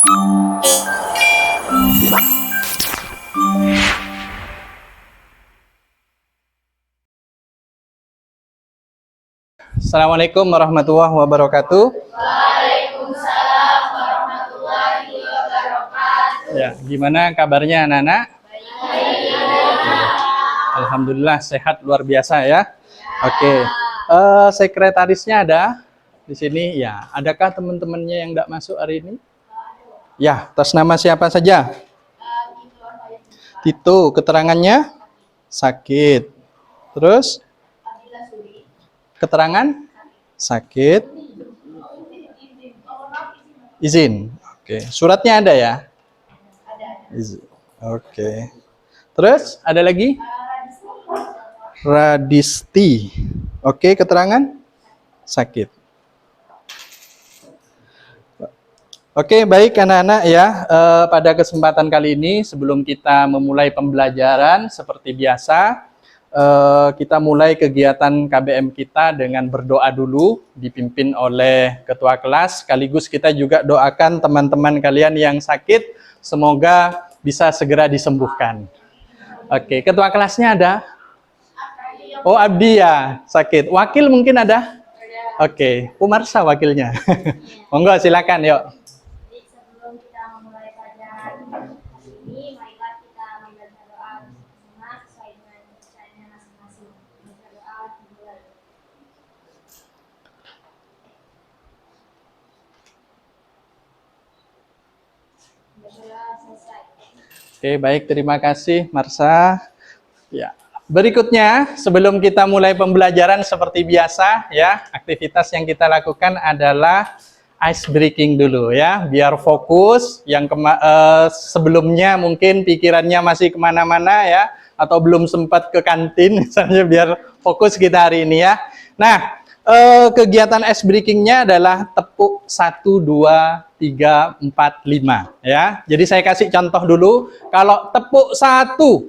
Assalamualaikum warahmatullahi wabarakatuh. Waalaikumsalam warahmatullahi wabarakatuh. Ya, gimana kabarnya anak-anak? Alhamdulillah sehat luar biasa ya. Oke. Sekretarisnya ada di sini ya. Adakah teman-temannya yang tidak masuk hari ini? Ya, atas nama siapa saja? Tito, keterangannya sakit. Terus keterangan sakit. Izin. Oke, suratnya ada ya? Izin. Oke. Terus ada lagi? Radisti. Oke, keterangan sakit. Oke, baik anak-anak ya. Pada kesempatan kali ini sebelum kita memulai pembelajaran seperti biasa, kita mulai kegiatan KBM kita dengan berdoa dulu, dipimpin oleh ketua kelas. Sekaligus kita juga doakan teman-teman kalian yang sakit, semoga bisa segera disembuhkan. Oke, ketua kelasnya ada? Oh, Abdi ya, sakit. Wakil mungkin ada? Oke, Umarsa wakilnya. Monggo silakan, yuk. Jadi sebelum kita memulai pelajaran hari ini, marilah kita membaca doa bersama sesuai dengan kepercayaannya masing-masing. Membaca doa dimulai. Membaca doa selesai. Oke, baik, terima kasih Marsa. Ya. Berikutnya, sebelum kita mulai pembelajaran seperti biasa ya, aktivitas yang kita lakukan adalah ice breaking dulu ya, biar fokus. Yang sebelumnya mungkin pikirannya masih kemana-mana ya, atau belum sempat ke kantin misalnya, biar fokus kita hari ini ya. Nah, kegiatan ice breakingnya adalah tepuk 1, 2, 3, 4, 5 ya. Jadi saya kasih contoh dulu. Kalau tepuk 1,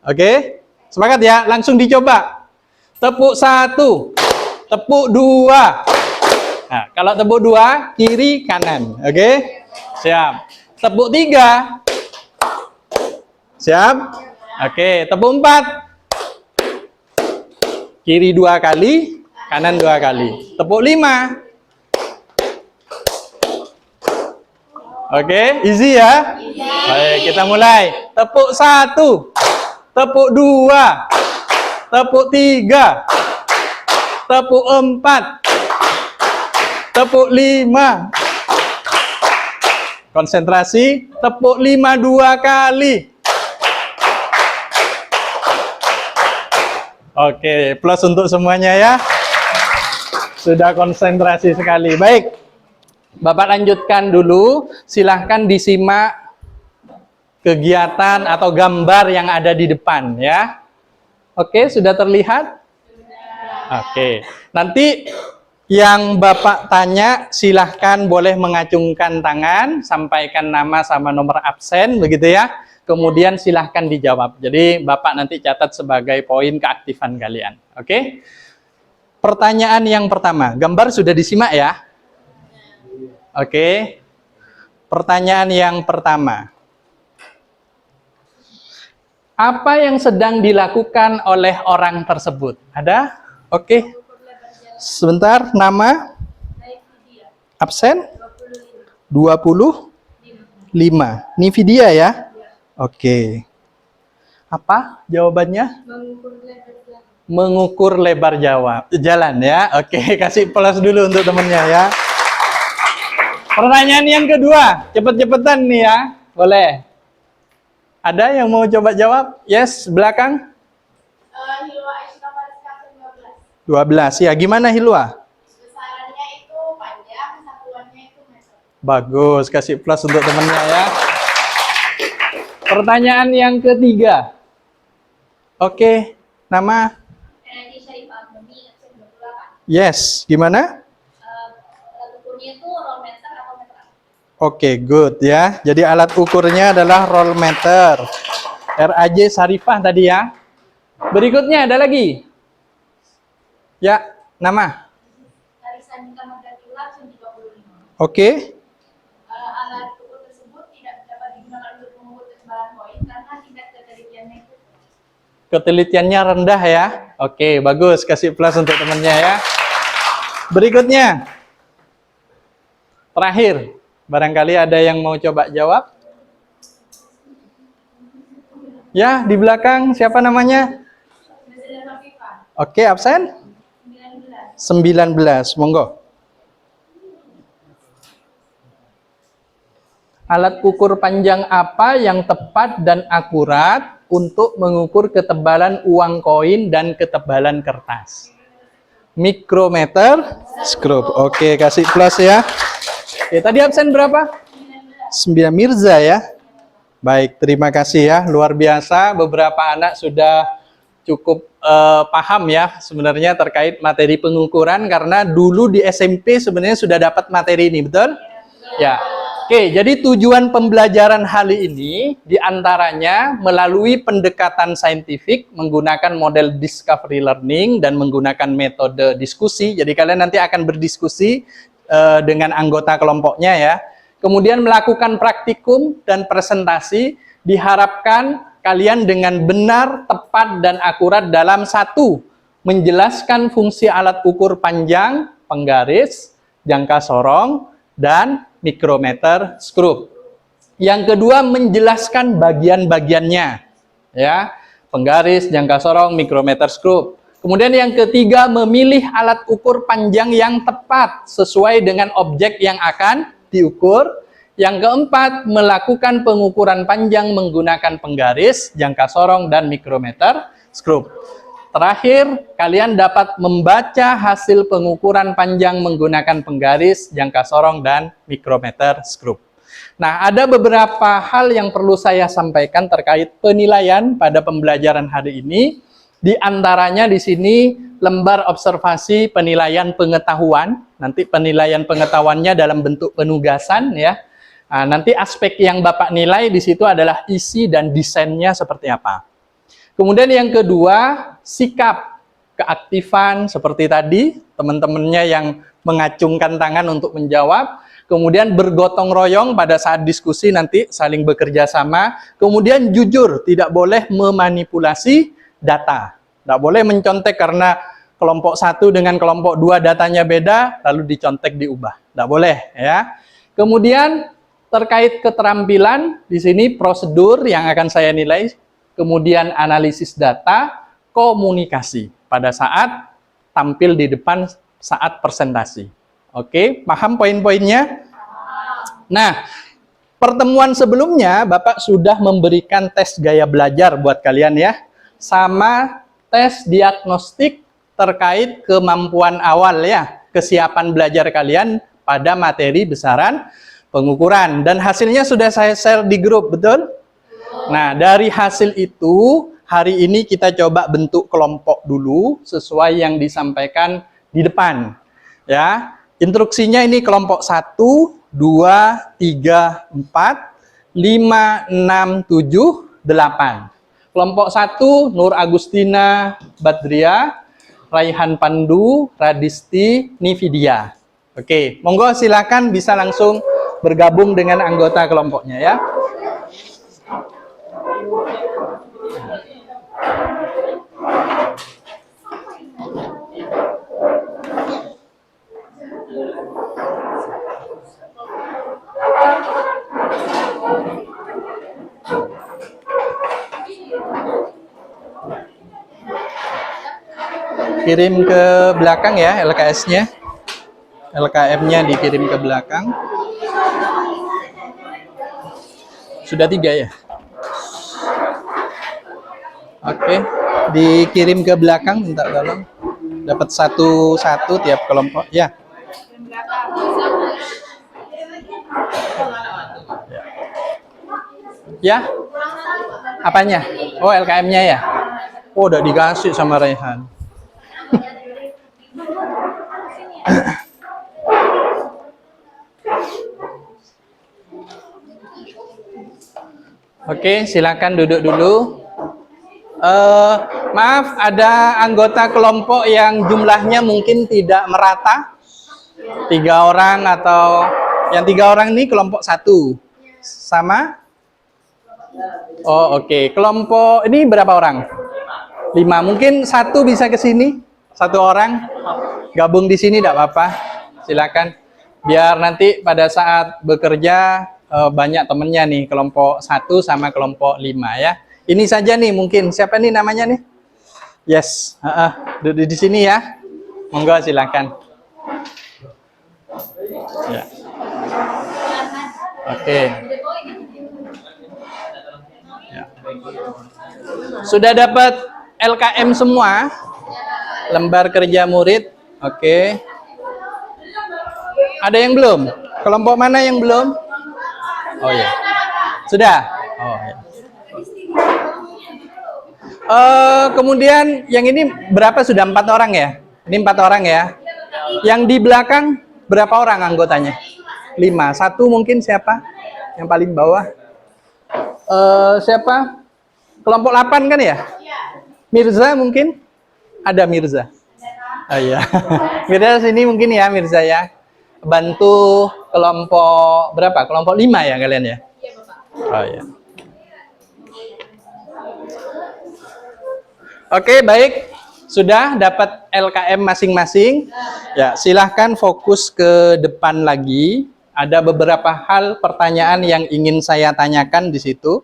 oke, semangat ya, langsung dicoba. Tepuk 1, tepuk 2. Nah, kalau tepuk 2, kiri kanan. Oke? Siap. Tepuk 3. Siap? Oke, tepuk 4. Kiri 2 kali, kanan 2 kali. Tepuk 5. Oke, easy ya? Baik, kita mulai. Tepuk 1. Tepuk 2, tepuk 3, tepuk 4, tepuk 5. Konsentrasi, tepuk 5 2 kali. Oke, plus untuk semuanya ya. Sudah konsentrasi sekali. Baik, Bapak lanjutkan dulu. Silahkan disimak kegiatan atau gambar yang ada di depan ya. Oke, sudah terlihat? Oke. Nanti yang Bapak tanya silahkan boleh mengacungkan tangan, sampaikan nama sama nomor absen begitu ya. Kemudian silahkan dijawab. Jadi Bapak nanti catat sebagai poin keaktifan kalian. Oke? Pertanyaan yang pertama, gambar sudah disimak ya? Oke. Pertanyaan yang pertama. Apa yang sedang dilakukan oleh orang tersebut? Ada? Oke. Sebentar, nama? Absen? 25. Nividia ya? Oke. Apa jawabannya? Mengukur lebar jalan ya. Oke, kasih plus dulu untuk temennya ya. Pertanyaan yang kedua, cepet-cepetan nih ya. Boleh. Ada yang mau coba jawab? Yes, belakang. Hilwa Aisyah Fariska 12. Ya, gimana Hilwa? Besarannya itu panjang, satuannya itu meter. Bagus, kasih plus untuk temennya ya. Pertanyaan yang ketiga. Oke, nama? Energi Syarifah Abdemi, absen 28. Yes, gimana? Alat ukurnya itu roll meter atau meteran. Oke, good ya. Jadi alat ukurnya adalah roll meter. RAJ Syarifah tadi ya. Berikutnya ada lagi? Ya, nama? Dari Sandika Margatula, absen 35. Oke. Alat ukur karena tingkat ketelitiannya itu Ketelitiannya rendah ya. Oke, bagus. Kasih plus untuk temannya ya. Berikutnya. Terakhir. Barangkali ada yang mau coba jawab? Ya, di belakang siapa namanya? Oke, absen? 19. Monggo. Alat ukur panjang apa yang tepat dan akurat untuk mengukur ketebalan uang koin dan ketebalan kertas? Mikrometer, skrup. Oke, kasih plus ya. Oke, tadi absen berapa? 9. Mirza ya. Baik, terima kasih ya. Luar biasa, beberapa anak sudah cukup paham ya sebenarnya terkait materi pengukuran, karena dulu di SMP sebenarnya sudah dapat materi ini, betul? Ya. Oke, jadi tujuan pembelajaran hari ini diantaranya melalui pendekatan saintifik menggunakan model discovery learning dan menggunakan metode diskusi. Jadi kalian nanti akan berdiskusi dengan anggota kelompoknya ya. Kemudian melakukan praktikum dan presentasi, diharapkan kalian dengan benar, tepat, dan akurat dalam satu, menjelaskan fungsi alat ukur panjang, penggaris, jangka sorong, dan mikrometer, skrup. Yang kedua, menjelaskan bagian-bagiannya, ya, penggaris, jangka sorong, mikrometer, skrup. Kemudian yang ketiga, memilih alat ukur panjang yang tepat sesuai dengan objek yang akan diukur. Yang keempat, melakukan pengukuran panjang menggunakan penggaris, jangka sorong, dan mikrometer, skrup. Terakhir, kalian dapat membaca hasil pengukuran panjang menggunakan penggaris, jangka sorong, dan mikrometer, skrup. Nah, ada beberapa hal yang perlu saya sampaikan terkait penilaian pada pembelajaran hari ini. Di antaranya di sini lembar observasi penilaian pengetahuan. Nanti penilaian pengetahuannya dalam bentuk penugasan ya. Nah, nanti aspek yang Bapak nilai di situ adalah isi dan desainnya seperti apa. Kemudian yang kedua, sikap, keaktifan seperti tadi, teman-temannya yang mengacungkan tangan untuk menjawab. Kemudian bergotong royong pada saat diskusi nanti saling bekerja sama. Kemudian jujur, tidak boleh memanipulasi data. Tidak boleh mencontek karena kelompok 1 dengan kelompok 2 datanya beda, lalu dicontek diubah. Tidak boleh ya. Kemudian terkait keterampilan, di sini prosedur yang akan saya nilai. Kemudian analisis data, komunikasi pada saat tampil di depan saat presentasi. Oke, paham poin-poinnya? Nah, pertemuan sebelumnya Bapak sudah memberikan tes gaya belajar buat kalian ya, sama tes diagnostik terkait kemampuan awal ya, kesiapan belajar kalian pada materi besaran pengukuran. Dan hasilnya sudah saya share di grup, betul? Nah, dari hasil itu, hari ini kita coba bentuk kelompok dulu, sesuai yang disampaikan di depan. Ya, instruksinya ini kelompok 1, 2, 3, 4, 5, 6, 7, 8. Kelompok 1, Nur Agustina Badria, Raihan Pandu, Radisti, Nividia. Oke, monggo silakan bisa langsung bergabung dengan anggota kelompoknya ya. Kirim ke belakang ya LKS-nya. LKM-nya dikirim ke belakang. Sudah 3 ya? Oke, dikirim ke belakang, minta tolong. Dapat satu tiap kelompok. Ya. Ya? Apanya? Oh, LKM-nya ya? Oh, udah dikasih sama Raihan. Oke, silakan duduk dulu. Maaf, ada anggota kelompok yang jumlahnya mungkin tidak merata. 3 orang atau yang 3 orang ini kelompok 1. Sama? Oh, oke. Kelompok ini berapa orang? 5. Mungkin satu bisa ke sini. Satu orang gabung di sini tidak apa-apa. Silakan. Biar nanti pada saat bekerja banyak temennya nih, kelompok 1 sama kelompok 5 ya. Ini saja nih mungkin. Siapa nih namanya nih? Yes. Duduk di sini ya. Monggo silakan. Ya. Oke. Ya. Sudah dapat LKM semua? Lembar kerja murid? Oke. Ada yang belum? Kelompok mana yang belum? Oh ya. Sudah? Oh ya. Kemudian yang ini berapa sudah 4 orang ya? Ini 4 orang ya. Yang di belakang berapa orang anggotanya? 5. Satu mungkin siapa? Yang paling bawah. Siapa? Kelompok 8 kan ya? Mirza mungkin? Ada Mirza. Oh iya. Mirza sini mungkin ya Mirza ya. Bantu kelompok berapa? Kelompok 5 ya kalian ya? Iya, Bapak. Oh iya. Oke, baik. Sudah dapat LKM masing-masing. Ya, silahkan fokus ke depan lagi. Ada beberapa hal pertanyaan yang ingin saya tanyakan di situ.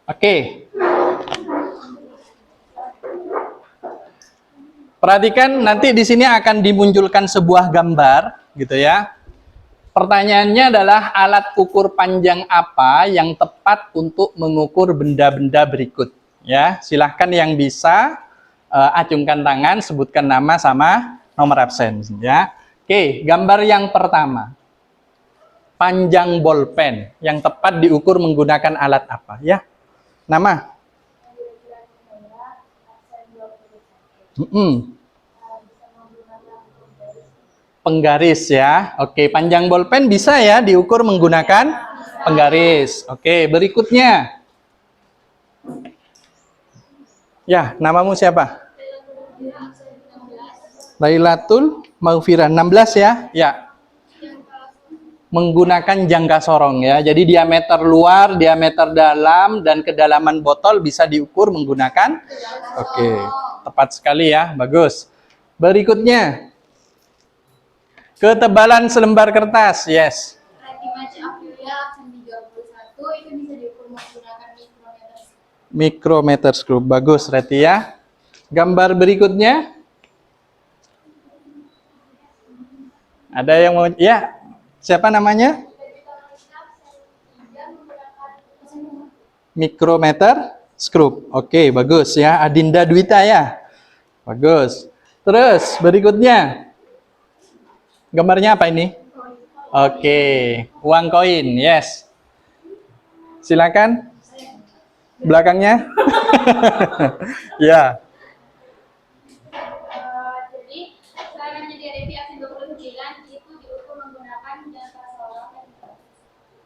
Oke. Perhatikan nanti di sini akan dimunculkan sebuah gambar, gitu ya. Pertanyaannya adalah alat ukur panjang apa yang tepat untuk mengukur benda-benda berikut. Ya, silahkan yang bisa acungkan tangan, sebutkan nama sama nomor absen. Ya, oke. Gambar yang pertama, panjang bolpen yang tepat diukur menggunakan alat apa? Ya, nama. Penggaris ya. Oke, panjang bolpen bisa ya diukur menggunakan penggaris. Oke, berikutnya. Ya, namamu siapa? Lailatul Maghfirah 16 ya? Ya. Menggunakan jangka sorong ya. Jadi diameter luar, diameter dalam, dan kedalaman botol bisa diukur menggunakan. Oke, tepat sekali ya. Bagus. Berikutnya. Ketebalan selembar kertas, yes. Mikrometer skrup, bagus Reti ya. Gambar berikutnya. Ada yang mau, ya, siapa namanya? Mikrometer skrup, oke, bagus ya. Adinda Dwita ya. Bagus. Terus berikutnya. Gambarnya apa ini? Oke, uang koin, yes. Silakan. Belakangnya. Ya. Jadi, serangan jadi aksi 29 itu diukur menggunakan jangka sorong.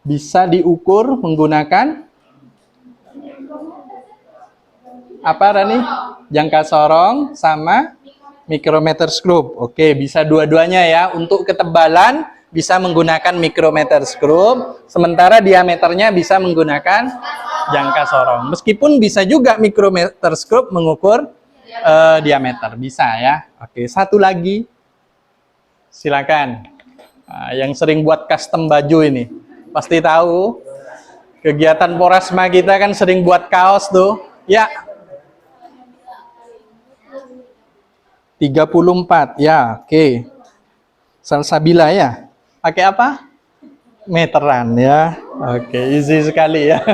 Bisa diukur menggunakan apa Rani? Jangka sorong sama mikrometer skrup. Oke, bisa dua-duanya ya. Untuk ketebalan bisa menggunakan mikrometer skrup, sementara diameternya bisa menggunakan jangka sorong. Meskipun bisa juga mikrometer skrup mengukur diameter, bisa ya. Oke, satu lagi. Silakan. Nah, yang sering buat custom baju ini, pasti tahu. Kegiatan Porasma kita kan sering buat kaos tuh. Ya. 34, ya, oke. Salsabila ya. Pakai apa? Meteran ya. Oke, easy sekali ya.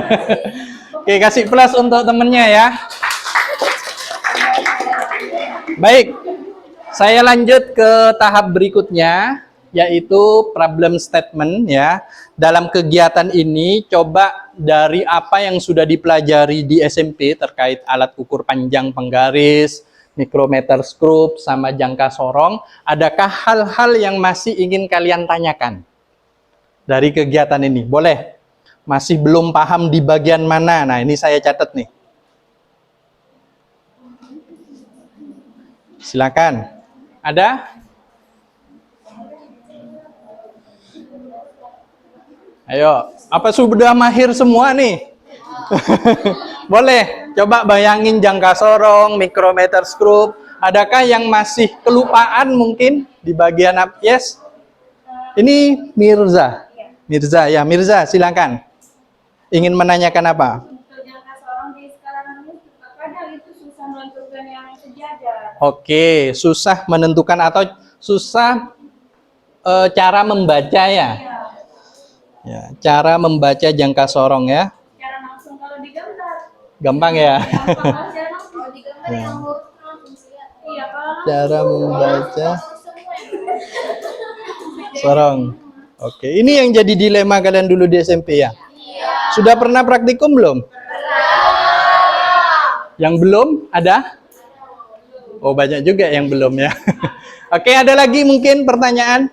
Oke, kasih plus untuk temennya ya. Baik, saya lanjut ke tahap berikutnya, yaitu problem statement ya. Dalam kegiatan ini, coba dari apa yang sudah dipelajari di SMP terkait alat ukur panjang penggaris, mikrometer skrup, sama jangka sorong, adakah hal-hal yang masih ingin kalian tanyakan dari kegiatan ini? Boleh? Masih belum paham di bagian mana? Nah, ini saya catat nih. Silakan. Ada? Ayo, apa sudah mahir semua nih? Boleh, coba bayangin jangka sorong, mikrometer skrup. Adakah yang masih kelupaan mungkin di bagian up? Yes? Ini Mirza. Mirza, ya Mirza, silakan. Ingin menanyakan apa? Untuk jangka sorong di sekarang ini kadang itu susah menentukan yang sejajar. Oke, susah menentukan atau susah cara membaca ya? Ya, cara membaca jangka sorong ya. Cara langsung kalau digambar. Gampang ya? Gampang aja langsung kalau digambar yang huruf langsung lihat. Iya, kalau Cara membaca semua sorong. Oke, ini yang jadi dilema kalian dulu di SMP ya? Iya. Sudah pernah praktikum belum? Yang belum ada? Oh, banyak juga yang belum ya. Oke, ada lagi mungkin pertanyaan?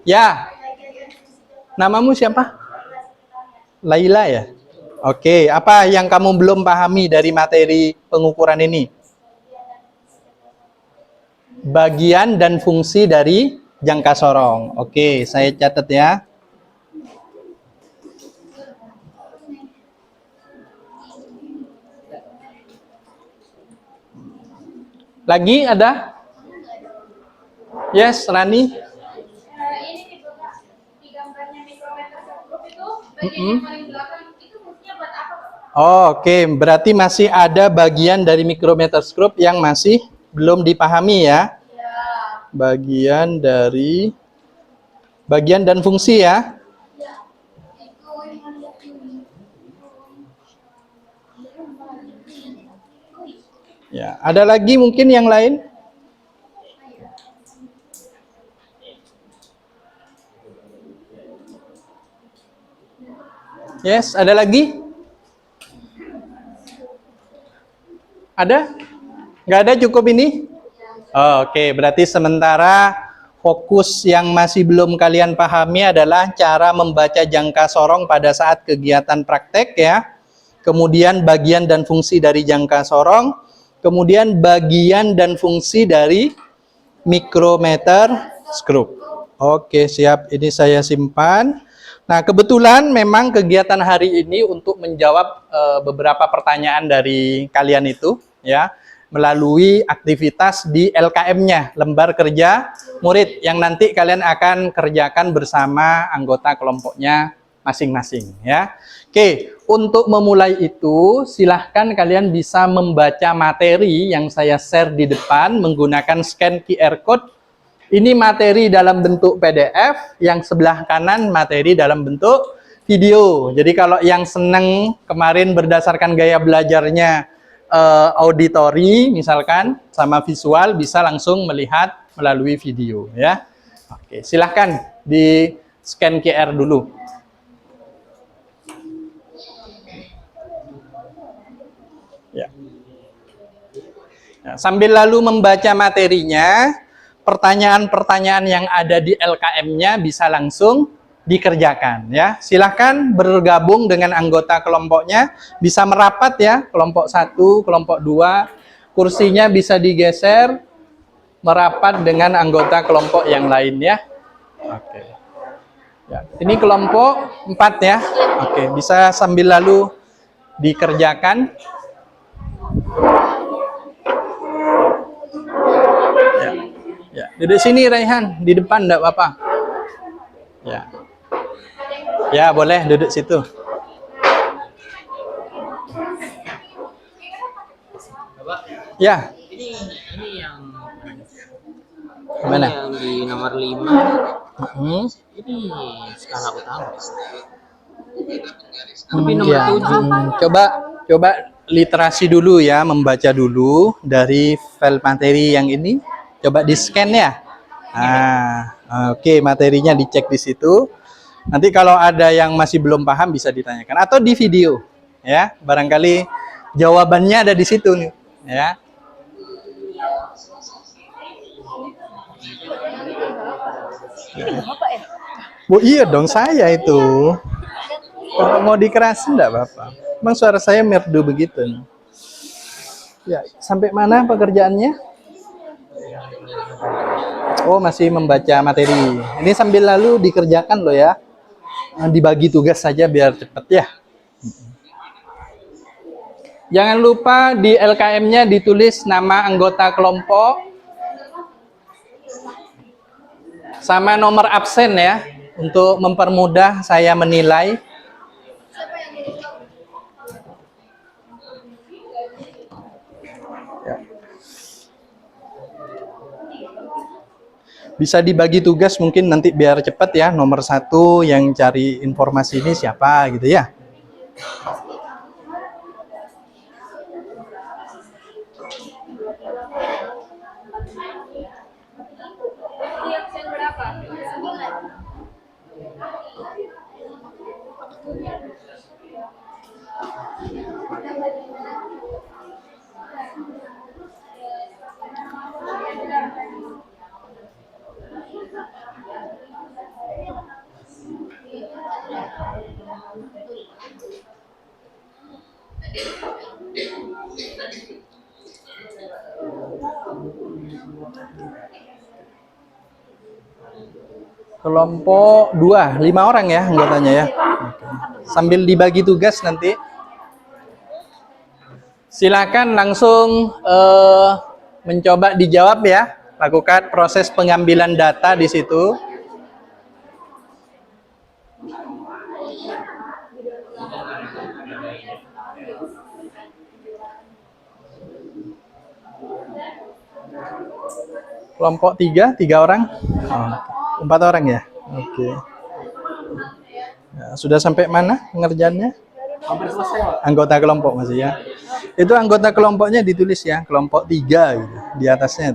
Ya. Namamu siapa? Laila ya? Oke, apa yang kamu belum pahami dari materi pengukuran ini? Bagian dan fungsi dari jangka sorong. Oke, saya catat ya. Lagi ada? Yes, Rani? Ini dibuka di gambarnya mikrometer skrup itu bagian yang paling belakang itu fungsinya buat apa, Pak? Oh, oke, berarti masih ada bagian dari mikrometer skrup yang masih belum dipahami ya. Ya. Bagian dan fungsi ya. Ya. Itu yang lihat ini. Ya, ada lagi mungkin yang lain? Yes, ada lagi? Ada? Nggak ada, cukup ini? Oh, oke, berarti sementara fokus yang masih belum kalian pahami adalah cara membaca jangka sorong pada saat kegiatan praktek ya. Kemudian bagian dan fungsi dari jangka sorong. Kemudian bagian dan fungsi dari mikrometer skrup. Oke, siap. Ini saya simpan. Nah, kebetulan memang kegiatan hari ini untuk menjawab beberapa pertanyaan dari kalian itu ya, melalui aktivitas di LKM-nya, lembar kerja murid, yang nanti kalian akan kerjakan bersama anggota kelompoknya masing-masing ya. Oke, untuk memulai itu silahkan kalian bisa membaca materi yang saya share di depan menggunakan scan QR code. Ini materi dalam bentuk PDF, yang sebelah kanan materi dalam bentuk video. Jadi kalau yang seneng kemarin berdasarkan gaya belajarnya auditori misalkan sama visual, bisa langsung melihat melalui video ya. Oke, silahkan di scan QR dulu. Ya. Nah, sambil lalu membaca materinya, pertanyaan-pertanyaan yang ada di LKM-nya bisa langsung dikerjakan ya. Silahkan bergabung dengan anggota kelompoknya, bisa merapat ya, kelompok 1, kelompok 2, kursinya bisa digeser merapat dengan anggota kelompok yang lain ya. Oke. Ya, ini kelompok 4 ya. Oke, bisa sambil lalu dikerjakan. Ya, duduk sini Raihan, di depan enggak apa-apa. Ya. Ya, boleh duduk situ. Ya. Ini yang Mana? yang di nomor 5. Ini skala utama. Tapi nomor Ya. 7. Coba literasi dulu ya, membaca dulu dari file materi yang ini. Coba di scan ya. Nah, oke, materinya dicek di situ. Nanti kalau ada yang masih belum paham bisa ditanyakan atau di video ya. Barangkali jawabannya ada di situ nih ya. Oh iya dong, saya itu. Kalau mau dikerasin enggak apa-apa. Emang suara saya merdu begitu. Ya, sampai mana pekerjaannya? Oh, masih membaca materi. Ini sambil lalu dikerjakan loh ya. dibagi tugas saja biar cepat ya. Jangan lupa di LKM-nya ditulis nama anggota kelompok sama nomor absen ya, untuk mempermudah saya menilai. Ya. Bisa dibagi tugas mungkin nanti biar cepat ya. Nomor 1 yang cari informasi ini siapa gitu ya. Kelompok 2, 5 orang ya anggotanya ya. Oke. Sambil dibagi tugas nanti. Silakan langsung mencoba dijawab ya. Lakukan proses pengambilan data di situ. Kelompok 3, 3 orang. Oh, 4 orang ya. Oke. Ya, sudah sampai mana pengerjaannya? Hampir selesai, Pak. Anggota kelompok masih ya. Itu anggota kelompoknya ditulis ya, kelompok 3 gitu, di atasnya.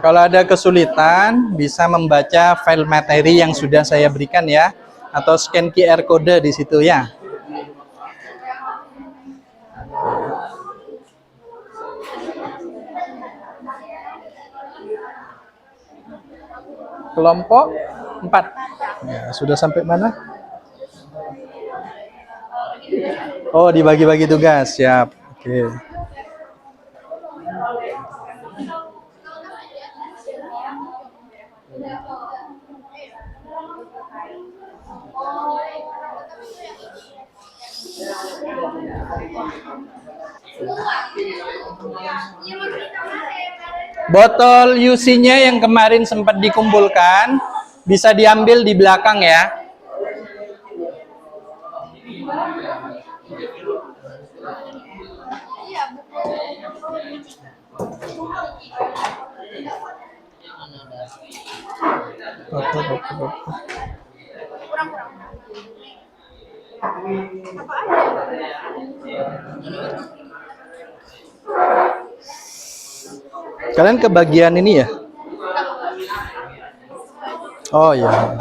Kalau ada kesulitan, bisa membaca file materi yang sudah saya berikan ya, atau scan QR code di situ ya. Kelompok 4. Ya, sudah sampai mana? Oh, dibagi-bagi tugas, siap. Oke. Botol UC-nya yang kemarin sempat dikumpulkan bisa diambil di belakang ya. Kalian kebagian ini ya? Oh ya.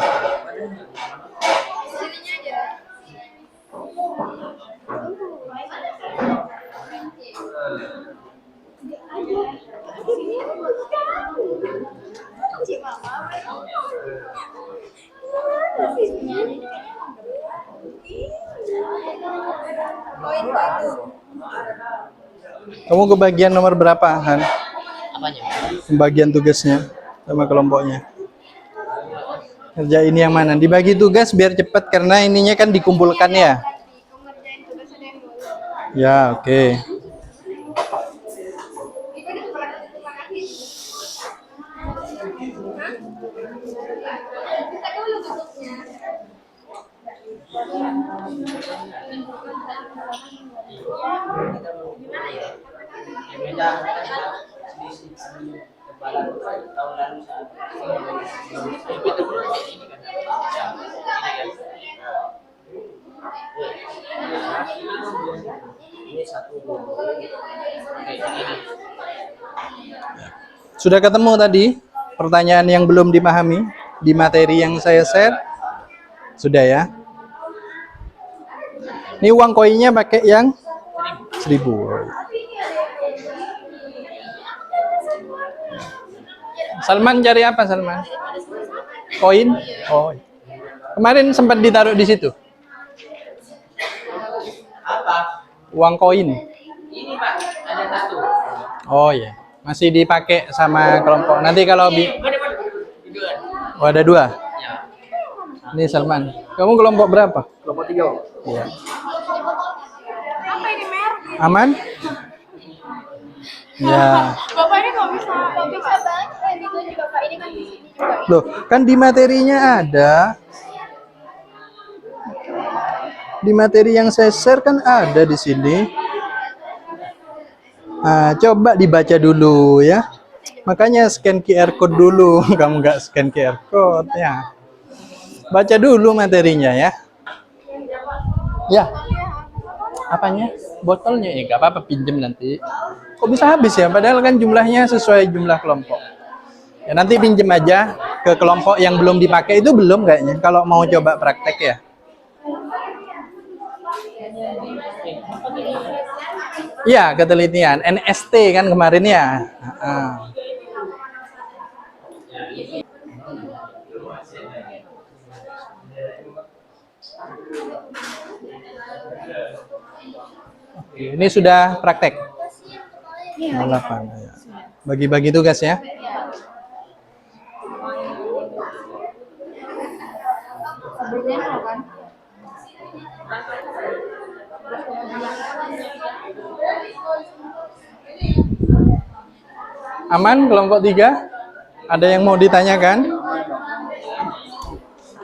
Kamu kebagian nomor berapa, Han? Apanya? Pembagian tugasnya sama kelompoknya. Kerja ini yang mana? Dibagi tugas biar cepat karena ininya kan dikumpulkan ya. Ya, oke. Sudah ketemu tadi pertanyaan yang belum dipahami di materi yang saya share? Sudah ya? Ini uang koinnya pakai yang 1.000. Salman cari apa, Salman? Koin? Oh. Kemarin sempat ditaruh di situ. Uang koin. Ini Pak, ada satu. Oh iya, masih dipakai sama kelompok. Nanti kalau oh, ada dua. Ya. Ini Salman. Kamu kelompok berapa? Kelompok 3. Iya. Apa ini mer? Aman? Ya. Bapak ini kok bisa banget. Gitu nih bapak ini kan di sini juga. Loh, kan di materinya ada. Di materi yang saya share kan ada di sini. Nah, coba dibaca dulu ya. Makanya scan QR code dulu. Kamu nggak scan QR code ya. Baca dulu materinya ya. Ya. Apanya? Botolnya ya nggak apa-apa, pinjem nanti. Kok bisa habis ya? Padahal kan jumlahnya sesuai jumlah kelompok. Ya nanti pinjem aja ke kelompok yang belum dipakai, itu belum kayaknya. Kalau mau coba praktek ya. Iya, ketelitian NST kan kemarin ya. Oke, ini sudah praktek. 08 ya. Bagi-bagi tugas ya. Aman kelompok 3? Ada yang mau ditanyakan?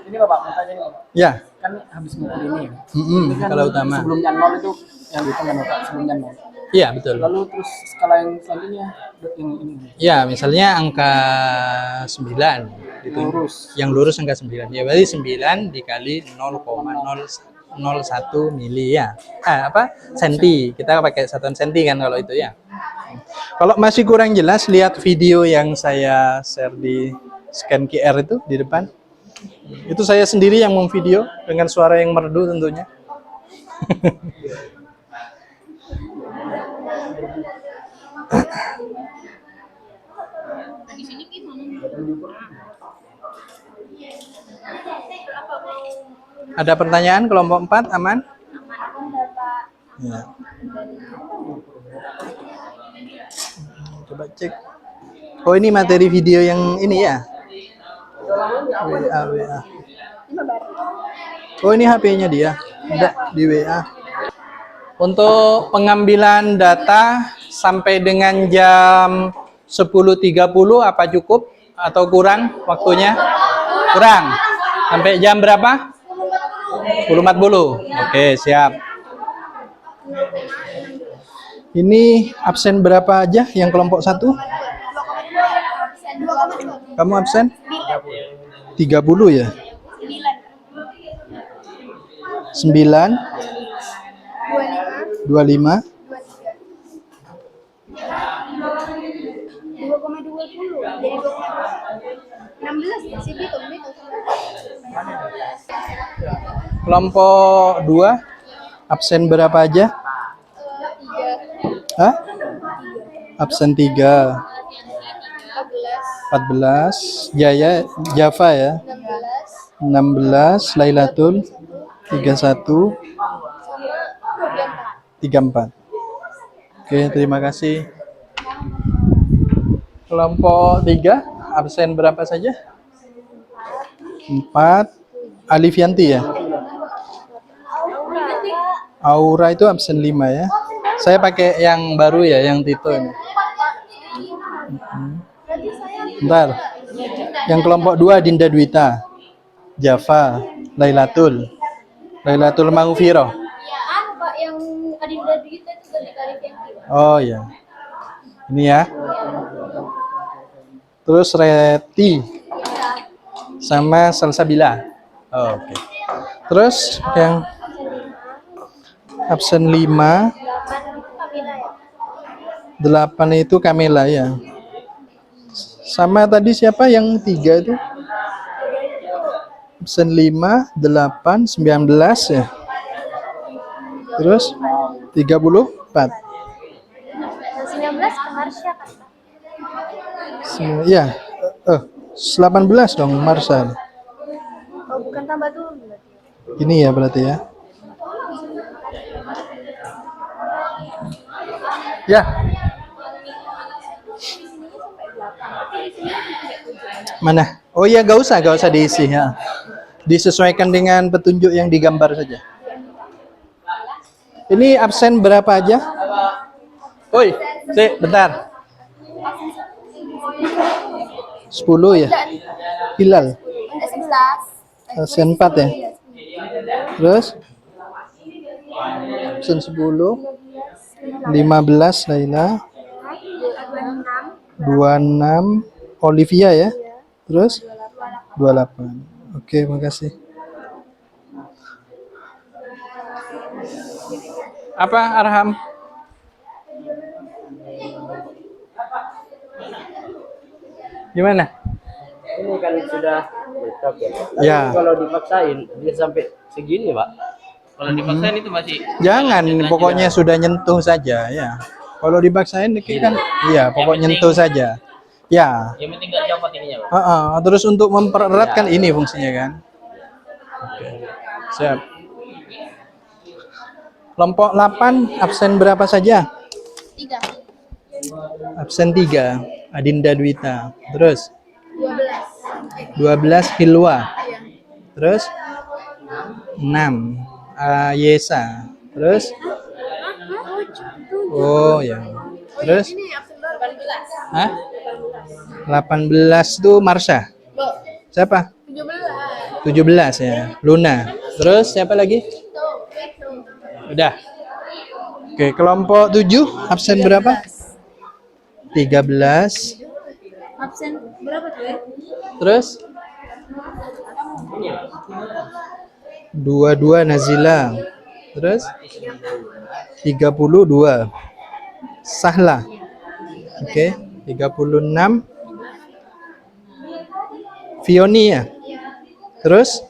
Ini Bapak, mau tanya nih Bapak. Ya. Kan habis ngukur ini ya. Ini kan Kalau utama. sebelumnya 0 itu yang itu kan Bapak, sebelumnya 0. Iya, betul. Lalu terus skala yang selanjutnya ini. Ya, misalnya angka 9 gitu. Lurus. Yang lurus angka 9. Ya, berarti 9 dikali 0,001 mili ya. Senti. Kita pakai satuan senti kan kalau itu ya. Kalau masih kurang jelas, lihat video yang saya share di scan QR itu di depan. Itu saya sendiri yang memvideo dengan suara yang merdu tentunya. Ada pertanyaan kelompok 4 aman? Ya. Coba cek. Oh, ini materi video yang ini ya. WA. Oh, ini HP-nya dia. Enggak di WA. Untuk pengambilan data sampai dengan jam 10.30 apa cukup atau kurang waktunya? Kurang. Sampai jam berapa? 10.40. Oke, siap. Ini absen berapa aja yang kelompok 1? Kamu absen? 30 ya? 9 25 2,20 jadi 16 masih gitu. Kelompok 2 absen berapa aja? 3 Hah? Absen 3 14 Java ya 16 Lailatul 31 34. Oke, terima kasih. Kelompok 3 absen berapa saja? 4 Alifianti ya. Aura itu absen 5 ya. Saya pakai yang baru ya, yang Tito ini. Bentar. Yang kelompok 2 Dinda Dwita, Java, Lailatul Maghfirah. Pak yang Adinda Dwita itu ganti-kali yang Oh ya. Ini ya. Terus Reti sama Salsabila. Oh, oke. Terus yang absen 5 8 itu Kamila ya. Sama tadi siapa yang 3 itu? Absen 5 8 19 ya. Terus 34. 19 Marsha kan? Ya. 18 dong Marsal. Oh, bukan tambah dulu berarti. Ini ya berarti ya. Ya. Mana? Oh iya, gak usah diisi ya. Disesuaikan dengan petunjuk yang digambar saja. Ini absen berapa aja? Oi, bentar. 10 ya? Hilal. Absen 4 ya? Terus? Absen 10. 15 Laila. 26 Olivia ya? Terus? 28. Oke, makasih. Apa Arham? Gimana? Ini kan sudah letak ya. Ya. Kalau dipaksain dia sampai segini, Pak. Kalau dipaksain itu masih Jangan, pokoknya sudah nyentuh saja ya. Kalau dipaksain kan, iya, pokok nyentuh saja. Ya. yang penting nggak copot ininya, Pak. Terus untuk mempererat kan ini fungsinya kan. Oke. Siap. Kelompok 8 absen berapa saja? 3. Absen 3. Adinda Dwita. Terus 12. 12 Hilwa. Terus 6 Yesa. Terus oh ya. Terus 18. Hah? 18 tuh Marsha. Siapa? 17 ya. Luna. Terus siapa lagi? Udah. Oke, kelompok 7 absen berapa? 13. Absen berapa tuh? Terus 22 Nazila. Terus 32 Sahla. Oke, 36 Fioni ya. Terus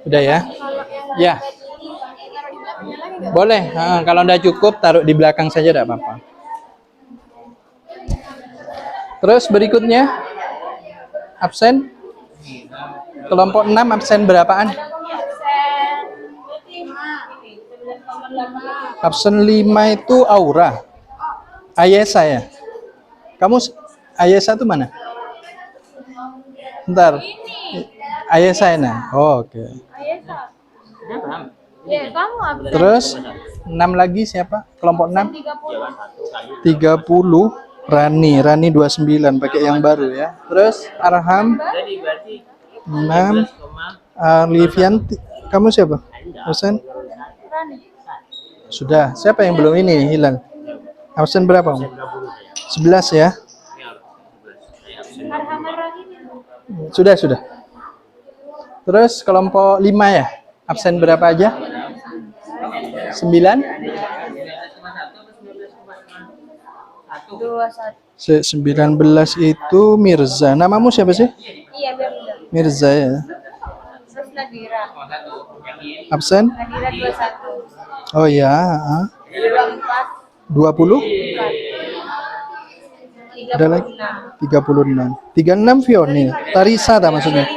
udah ya? Ya. Boleh. Kalau udah cukup taruh di belakang saja, tidak apa-apa. Terus berikutnya absen kelompok 6 absen berapaan? Absen 5 itu Aura. Ayesa ya. Kamu Ayesa itu mana? Bentar. Ayesa ini. Oh, oke. Ya, kamu absen. Terus 6 lagi siapa? Kelompok 6? 30 Rani 29 pakai yang baru ya. Terus Arham 6 Livianti. Kamu siapa? Absen? Sudah. Siapa yang belum ini Hilal? Absen berapa? 11 ya. Sudah. Terus kelompok 5 ya. Absen berapa aja? 9? 19 itu Mirza. Namamu siapa sih? Iya, Mirza ya. Terus Nadira. Absen? Nadira 21. Oh ya. 24. 20? Ada lagi? 36. 36 Fioni. Tarisa tak maksudnya?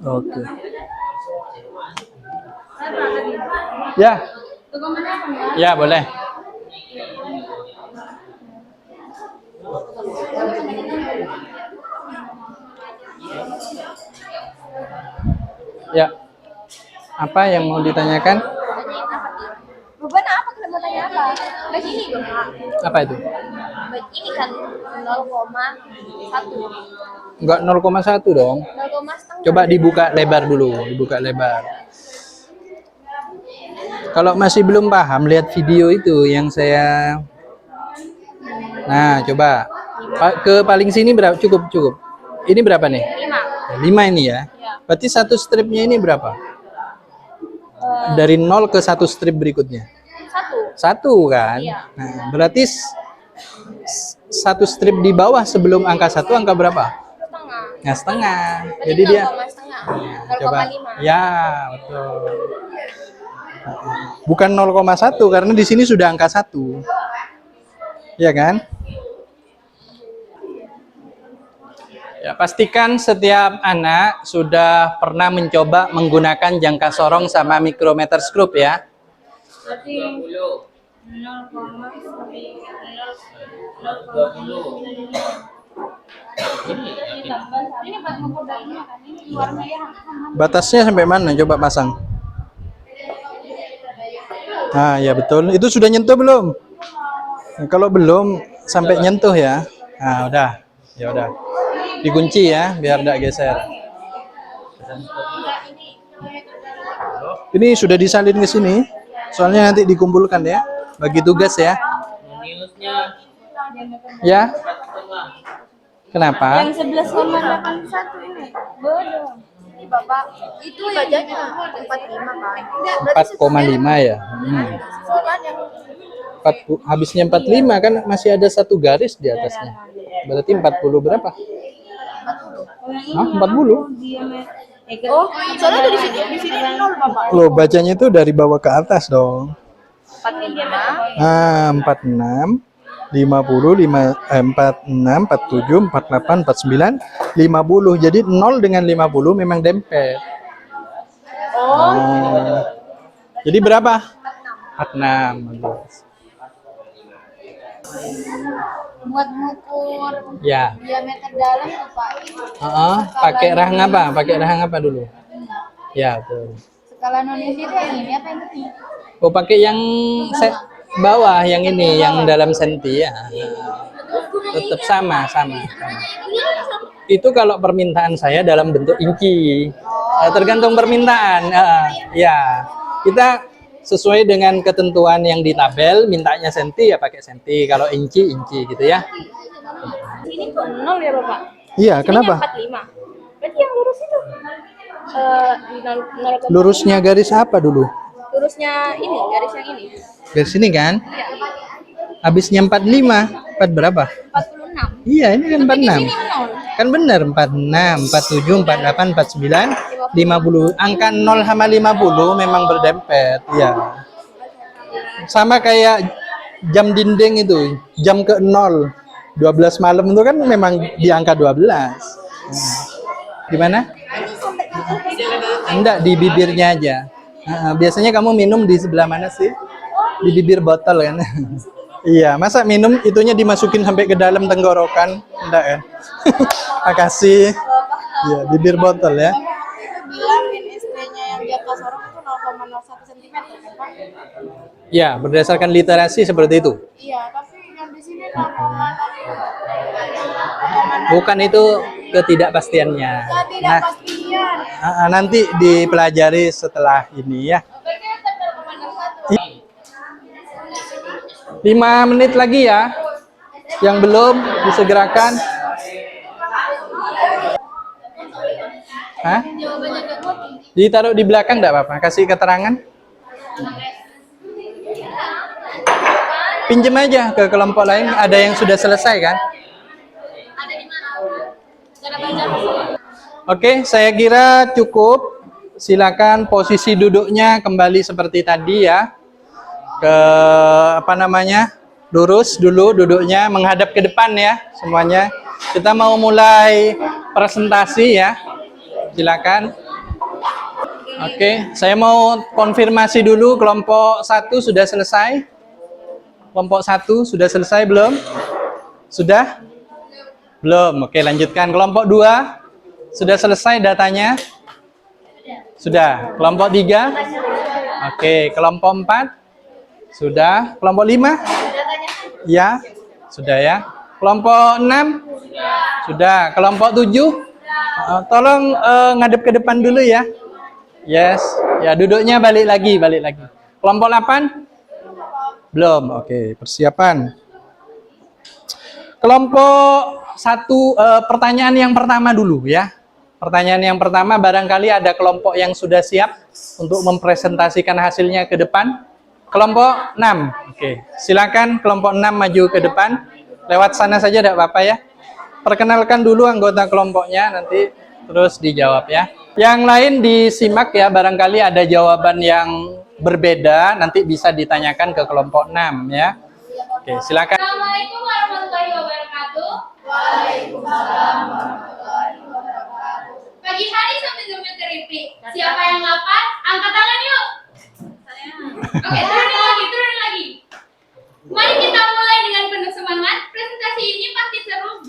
Oke. Ya. Ya, boleh. Ya. Apa yang mau ditanyakan? Beban apa? Kita mau tanya apa? Bagi ini Bapak. Apa itu? Ini kan 0,1. Enggak 0,1 dong. 0,1. Coba dibuka lebar dulu, dibuka lebar. Kalau masih belum paham, lihat video itu yang saya. Nah, coba ke paling sini berapa? Cukup. Ini berapa nih? 5 ini ya. Berarti satu stripnya ini berapa? Dari 0 ke 1 strip berikutnya. 1 kan? Nah, berarti 1 strip di bawah sebelum angka 1 angka berapa? Setengah. Jadi dia. Coba. Ya, betul. Bukan 0,1 karena di sini sudah angka 1. Ya kan? Ya, pastikan setiap anak sudah pernah mencoba menggunakan jangka sorong sama micrometer scope ya. Berarti 0,0 ini buat ngukur dagingnya kan, ini luarnya ya. Batasnya sampai mana? Coba pasang. Nah, ya betul. Itu sudah nyentuh belum? Nah, kalau belum sampai nyentuh ya. Nah, udah. Ya udah. Dikunci ya biar tidak geser. Ini sudah disalin ke sini. Soalnya nanti dikumpulkan ya. Bagi tugas ya. Minusnya Ya. Kenapa? Yang 11,81 ini. Bodoh. Ini Bapak, itu bajanya 45 kan? 4,5 ya. Bukan yang 40, habisnya 45 kan masih ada satu garis di atasnya. Berarti 40 berapa? Hah, 40? oh, soalnya dari di sini 0 Bapak. Loh, bacanya itu dari bawah ke atas dong. 45. Ah, 46, 50, 46, 47, 48, 49, 50. Jadi 0 dengan 50 memang dempet. Oh. Jadi berapa? 46. Buat mengukur Ya. diameter dalam tuh Pak. Pakai rahang apa? Pakai rahang apa dulu? Ya, betul. Skala Indonesia itu yang ini apa yang ini? Oh, pakai yang bawah yang ini, yang dalam senti ya. Tetap sama. Itu kalau permintaan saya dalam bentuk inci. Tergantung permintaan. Ya, kita sesuai dengan ketentuan yang di tabel, mintanya senti ya pakai senti. Kalau inci gitu ya. Ini tuh 0 ya Bapak? Iya, Ininya kenapa? 45. Berarti yang lurus itu 0, Lurusnya garis apa dulu? lurusnya ini, garis yang ini. Garis ini kan? Iya. Habisnya 45. 4 berapa? 46. Iya, ini kan 46. Ini 0. Kan benar 46, 47, 48, 49, 50. Angka 0 sama 50 memang berdempet, ya. Sama kayak jam dinding itu, jam ke 0, 12 malam itu kan memang di angka 12. Gimana? Enggak, di bibirnya aja. Biasanya kamu minum di sebelah mana sih? Di bibir botol kan? Iya, masa minum itunya dimasukin sampai ke dalam tenggorokan? Enggak kan? Makasih. Iya, bibir botol ya. Bilang NSP-nya yang di atas orang itu 0,01 cm kan Pak? Ya, berdasarkan literasi seperti itu. Iya, tapi yang di sini 0,0. Bukan itu ketidakpastiannya. Nah, Ketidakpastian. nanti dipelajari setelah ini ya. 5 menit lagi ya. Yang belum disegerakan. Hah? Ditaruh di belakang enggak apa-apa? Kasih keterangan. Pinjem aja ke kelompok lain. Ada yang sudah selesai kan? Oke, saya kira cukup. Silakan posisi duduknya kembali seperti tadi ya. Ke apa namanya? Lurus dulu duduknya, menghadap ke depan ya semuanya. Kita mau mulai presentasi ya. Silakan. Oke, saya mau konfirmasi dulu kelompok 1 sudah selesai. Kelompok 1 sudah selesai belum? Sudah? Belum. Oke, lanjutkan. Kelompok 2 sudah selesai datanya? Sudah. Kelompok 3? Oke, kelompok 4? Sudah. Kelompok 5? Ya. Sudah ya. Kelompok 6? Sudah. Kelompok 7? Tolong ngadep ke depan dulu ya. Yes. Ya, duduknya balik lagi. Kelompok 8? Belum. Oke, persiapan. Kelompok 1, pertanyaan yang pertama dulu ya. Pertanyaan yang pertama, barangkali ada kelompok yang sudah siap untuk mempresentasikan hasilnya ke depan. Kelompok 6. Oke, silakan kelompok 6 maju ke depan. Lewat sana saja tidak apa-apa ya. Perkenalkan dulu anggota kelompoknya, nanti terus dijawab ya. Yang lain disimak ya, barangkali ada jawaban yang berbeda, nanti bisa ditanyakan ke kelompok 6 ya. Oke, silakan. Assalamualaikum warahmatullahi wabarakatuh. Waalaikumsalam warahmatullahi wabarakatuh. Pagi hari sampai geometri. Siapa yang hafal? Angkat tangan yuk. Oke, turun.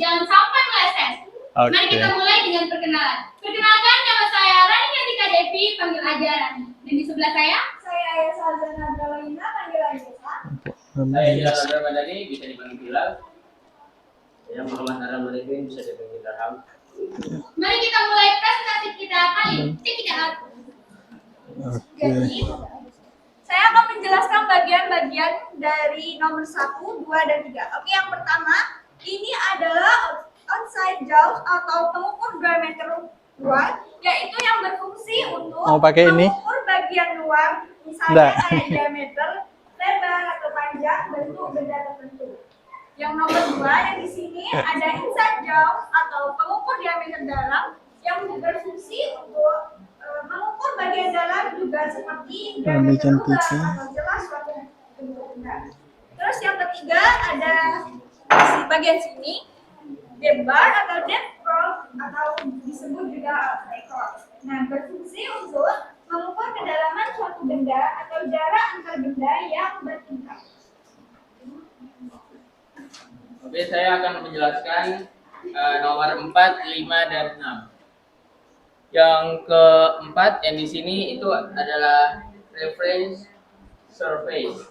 Jangan sampai meleset. Oke. Mari kita mulai dengan perkenalan. Perkenalkan, nama saya Rani Yantika Devi, panggil aja Rani. Dan di sebelah saya Ayah Salzana Abdalina, panggil aja Pak. Saya Hilal Andra Madani, bisa dipanggil Hilal. Ya, Muhammad Aram Arifin, bisa dipanggil Darham. Mari kita mulai presentasi kita kali ini. Check it out. Jadi, saya akan menjelaskan bagian-bagian dari nomor 1, 2, dan 3. Oke, yang pertama, ini adalah outside jaws atau pengukur diameter luar, yaitu yang berfungsi untuk Mau pakai ini? mengukur bagian luar, misalnya Enggak. kayak diameter, lebar atau panjang bentuk benda tertentu. Yang nomor 2 yang di sini ada inside jaws atau pengukur diameter dalam yang berfungsi untuk mengukur bagian dalam juga seperti diameter luar atau jelas suatu bentuk benda. Terus yang ketiga ada di bagian sini depth bar atau depth probe atau disebut juga rekor. Nah, berfungsi untuk mengukur kedalaman suatu benda atau jarak antar benda yang bertingkat. Oke, saya akan menjelaskan nomor 4, 5, dan 6. Yang keempat yang di sini itu adalah reference surface.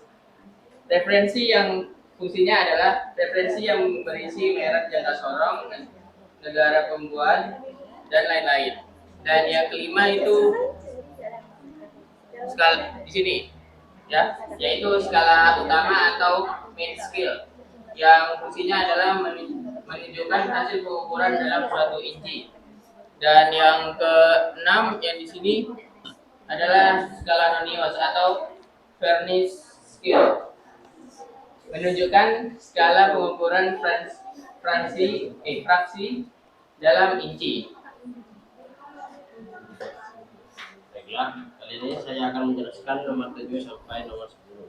Referensi yang fungsinya adalah referensi yang berisi merek jangka sorong, negara pembuat, dan lain-lain. Dan yang kelima itu skala di sini, ya, yaitu skala utama atau main scale, yang fungsinya adalah menunjukkan hasil pengukuran dalam suatu inci. Dan yang keenam yang di sini adalah skala Nonius atau Vernis scale, menunjukkan skala pengukuran fraksi dalam inci. Baiklah, kali ini saya akan menjelaskan nomor 7 sampai nomor 10.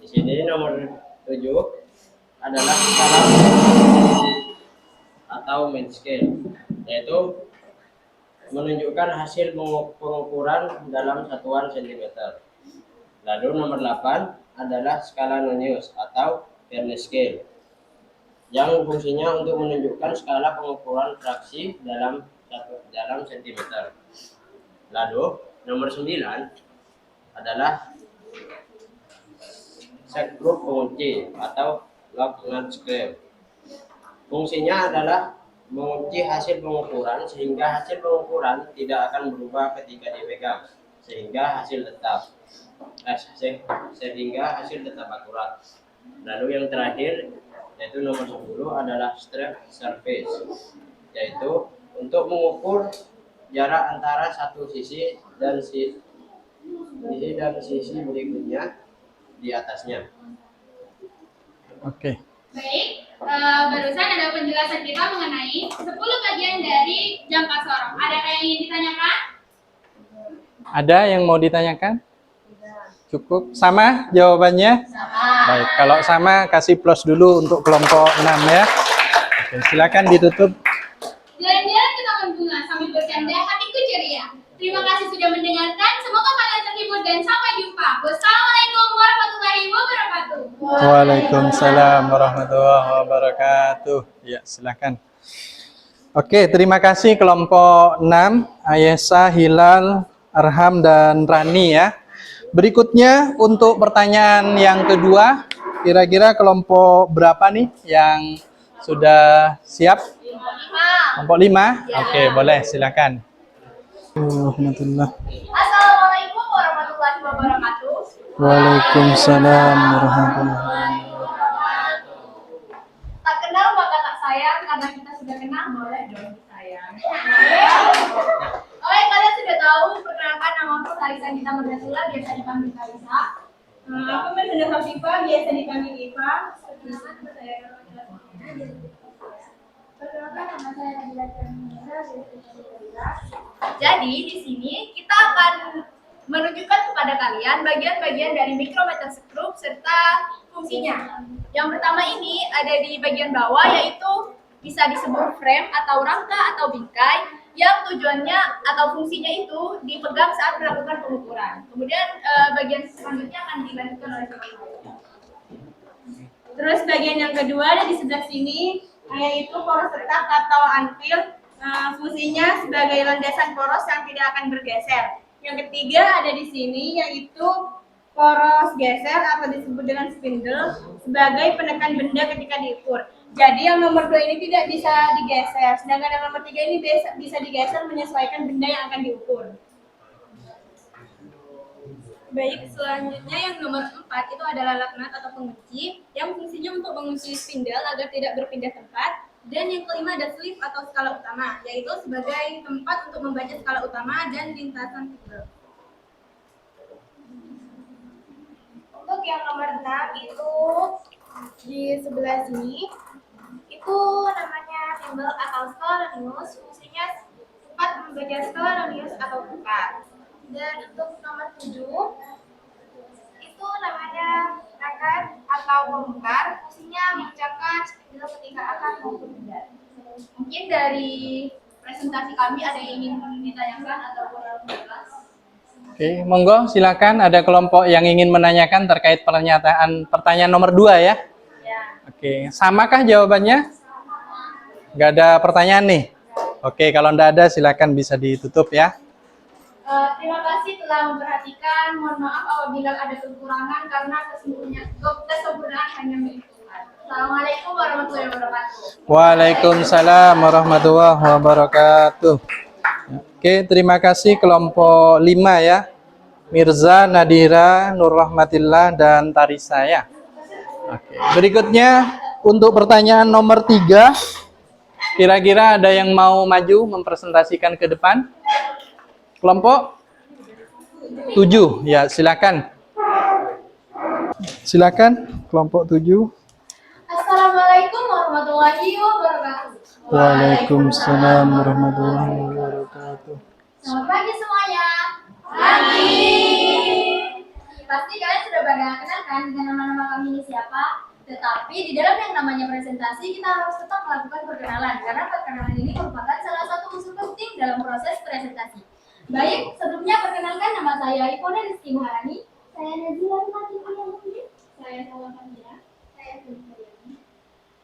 Di sini nomor 7 adalah skala atau main scale, yaitu menunjukkan hasil pengukuran dalam satuan sentimeter. Lalu nomor 8 adalah skala Nonius atau Vernis scale, yang fungsinya untuk menunjukkan skala pengukuran fraksi dalam sentimeter. Lalu nomor 9 adalah set group pengunci atau log nut scale. Fungsinya adalah mengunci hasil pengukuran sehingga hasil pengukuran tidak akan berubah ketika dipegang, sehingga hasil tetap akurat. Lalu yang terakhir yaitu nomor 10 adalah strap surface, yaitu untuk mengukur jarak antara satu sisi dan sisi berikutnya di atasnya. Oke. Baik, barusan ada penjelasan kita mengenai 10 bagian dari jangka sorong. Ada yang ingin ditanyakan? Ada yang mau ditanyakan? Cukup? Sama jawabannya? Sama. Baik, kalau sama kasih plus dulu untuk kelompok 6 ya. Oke, silakan ditutup. Jalan-jalan ke taman bunga sambil bercanda, hatiku ceria. Terima kasih sudah mendengarkan. Semoga kalian terhibur dan sampai jumpa. Wassalamualaikum warahmatullahi wabarakatuh. Waalaikumsalam warahmatullahi wabarakatuh. Ya, silakan. Oke, terima kasih kelompok 6, Ayesa, Hilal, Arham, dan Rani ya. Berikutnya untuk pertanyaan yang kedua, kira-kira kelompok berapa nih yang sudah siap? Kelompok 5? Oke, boleh, silakan. Assalamualaikum warahmatullahi wabarakatuh. Waalaikumsalam warahmatullahi wabarakatuh. Tak kenal maka tak sayang, karena kita sudah kenal boleh dong disayang. Oke, kalian sudah tahu, perkenalkan nama aku Kalisa Gita Margasula, biasa dipanggil Kalisa. Aku Merzana Hafifah, biasa dipanggil Iva. Perkenalkan nama saya Nabila Jamila, biasa dipanggil Nabila. Jadi di sini kita akan menunjukkan kepada kalian bagian-bagian dari mikrometer skrup serta fungsinya. Yang pertama ini ada di bagian bawah, yaitu bisa disebut frame atau rangka atau bingkai, yang tujuannya atau fungsinya itu dipegang saat melakukan pengukuran. Kemudian bagian selanjutnya akan dilanjutkan oleh saya. Terus bagian yang kedua ada di sebelah sini, yaitu poros tetap atau unfilled. Fungsinya sebagai landasan poros yang tidak akan bergeser. Yang ketiga ada di sini, yaitu poros geser atau disebut dengan spindle sebagai penekan benda ketika diukur. Jadi yang nomor 2 ini tidak bisa digeser, sedangkan yang nomor 3 ini bisa digeser menyesuaikan benda yang akan diukur. Baik, selanjutnya yang nomor 4 itu adalah laknat atau pengunci yang fungsinya untuk mengunci spindle agar tidak berpindah tempat. Dan yang kelima ada sleeve atau skala utama, yaitu sebagai tempat untuk membaca skala utama dan lintasan fiber. Untuk yang nomor 6 itu di sebelah sini itu namanya timbel atau scalarinius, fungsinya tempat membaca scalarinius atau buka. Dan untuk nomor 7 itu namanya akar atau pembongkar, fungsinya mengucapkan spindle ketika akar maupun benda. Mungkin dari presentasi kami ada yang ingin ditanyakan atau kurang jelas? Oke, monggo silakan ada kelompok yang ingin menanyakan terkait pertanyaan nomor 2 ya. Ya. Oke, samakah jawabannya? Nggak ada pertanyaan nih? Oke, kalau nggak ada silakan bisa ditutup ya. Terima kasih telah memperhatikan. Mohon maaf apabila ada kekurangan karena kesempurnaan hanya milik Tuhan. Assalamualaikum warahmatullahi wabarakatuh. Waalaikumsalam warahmatullahi wabarakatuh. Oke, terima kasih kelompok 5 ya. Mirza, Nadira, Nur Rahmatillah, dan Tarisa ya. Oke, berikutnya untuk pertanyaan nomor 3. Kira-kira ada yang mau maju mempresentasikan ke depan? Kelompok 7, ya silakan. Silakan, kelompok 7. Assalamualaikum warahmatullahi wabarakatuh. Waalaikumsalam warahmatullahi wabarakatuh. Selamat pagi semuanya. Pagi. Pasti kalian sudah pada kenal kan dengan nama-nama kami ini siapa? Tetapi di dalam yang namanya presentasi kita harus tetap melakukan perkenalan karena perkenalan ini merupakan salah satu unsur penting dalam proses presentasi. Baik, sebelumnya perkenalkan nama saya Ipona Rizky Maharani. Saya Nazila Fatimah. Saya Salma Fadila. Saya Zulfiani.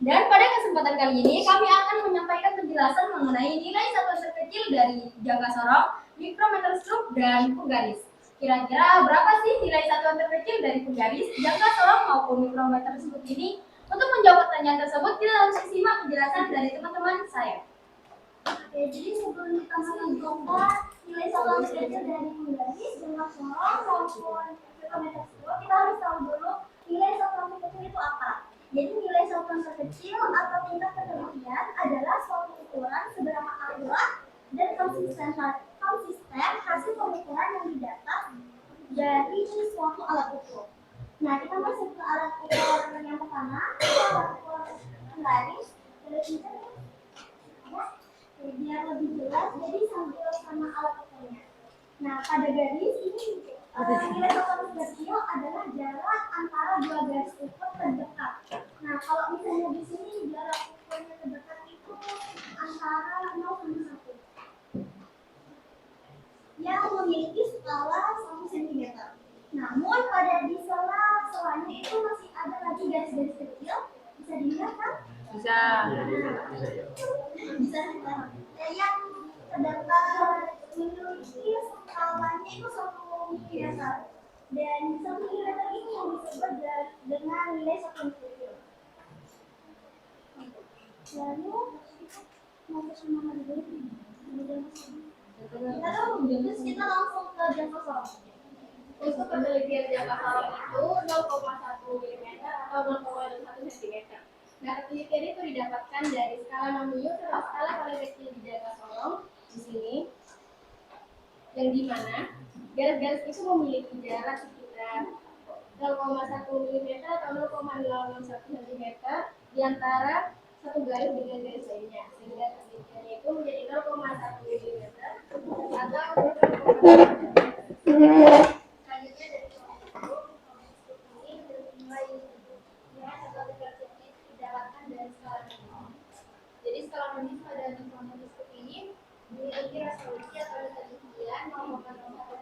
Dan pada kesempatan kali ini kami akan menyampaikan penjelasan mengenai nilai satuan terkecil dari jangka sorong, mikrometer struk, dan penggaris. Kira-kira berapa sih nilai satuan terkecil dari penggaris, jangka sorong maupun mikrometer struk ini? Untuk menjawab pertanyaan tersebut, kita harus simak penjelasan dari teman-teman saya. Oke, jadi sebelum kita menentukan nilai satuan terkecil dari penggaris, jangka sorong maupun mikrometer struk, kita harus tahu dulu nilai satuan terkecil itu apa. Jadi nilai satuan terkecil atau tingkat penelitian adalah suatu ukuran seberapa akurat dan konsisten hasil pengukuran yang didapat dari suatu alat ukur. Nah, kita masuk ke alat ukur yang pertama, alat ukur penggaris. Biar lebih jelas, jadi sambil sama alat ukurnya. Nah, pada garis ini nilai satuan terkecil adalah jarak antara dua garis ukur terdekat. Nah, kalau misalnya di sini jarak ukurnya terdekat itu antara 0 sampai 1 yang memiliki skala 1 cm. Namun pada di selanya itu masih ada lagi garis-garis kecil. Bisa dilihat kan? Bisa. Bisa. Yang terdapat memiliki skalanya itu 1 mm. Dan 1 mm ini yang disebut dengan nilai satuan terkecil. Lalu mau bersama dulu. Terus kita langsung ke jangka sorong. Untuk penelitian jangka sorong itu 0,1 mm atau 0,1 cm. Nah, penelitian itu didapatkan dari skala Monbiot atau skala paling kecil di jangka sorong di sini, yang dimana garis-garis itu memiliki jarak sekitar 0,1 mm atau 0,001 cm di antara satu garis dengan garis lainnya, sehingga penelitiannya itu menjadi 0,1 mm atau 0,1. Selanjutnya dari ini bernilai satuan terkecil didapatkan dari skala Monbiot. Jadi skala Monbiot pada mikrometer ini memiliki resolusi atau ketinggian 0,01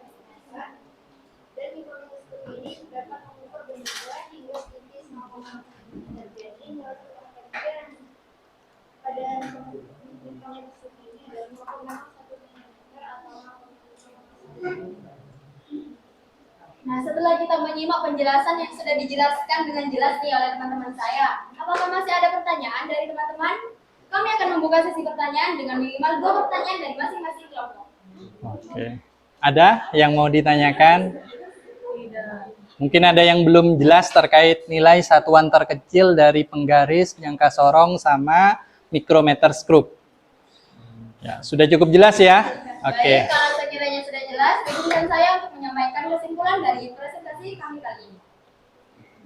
cm dan mikrometer ini dapat mengukur benda hingga setinggi 0,1 cm. pada mikrometer segini adalah 0,1 mm atau 0,1. Nah, setelah kita menyimak penjelasan yang sudah dijelaskan dengan jelas nih oleh teman-teman saya, apakah masih ada pertanyaan dari teman-teman? Kami akan membuka sesi pertanyaan dengan minimal 2 pertanyaan dari masing-masing kelompok. Oke. Ada yang mau ditanyakan? Mungkin ada yang belum jelas terkait nilai satuan terkecil dari penggaris, jangka sorong, sama mikrometer skrup. Ya, sudah cukup jelas ya? Oke. Baik, kalau sekiranya sudah jelas, izinkan saya untuk menyampaikan kesimpulan dari presentasi kami kali ini.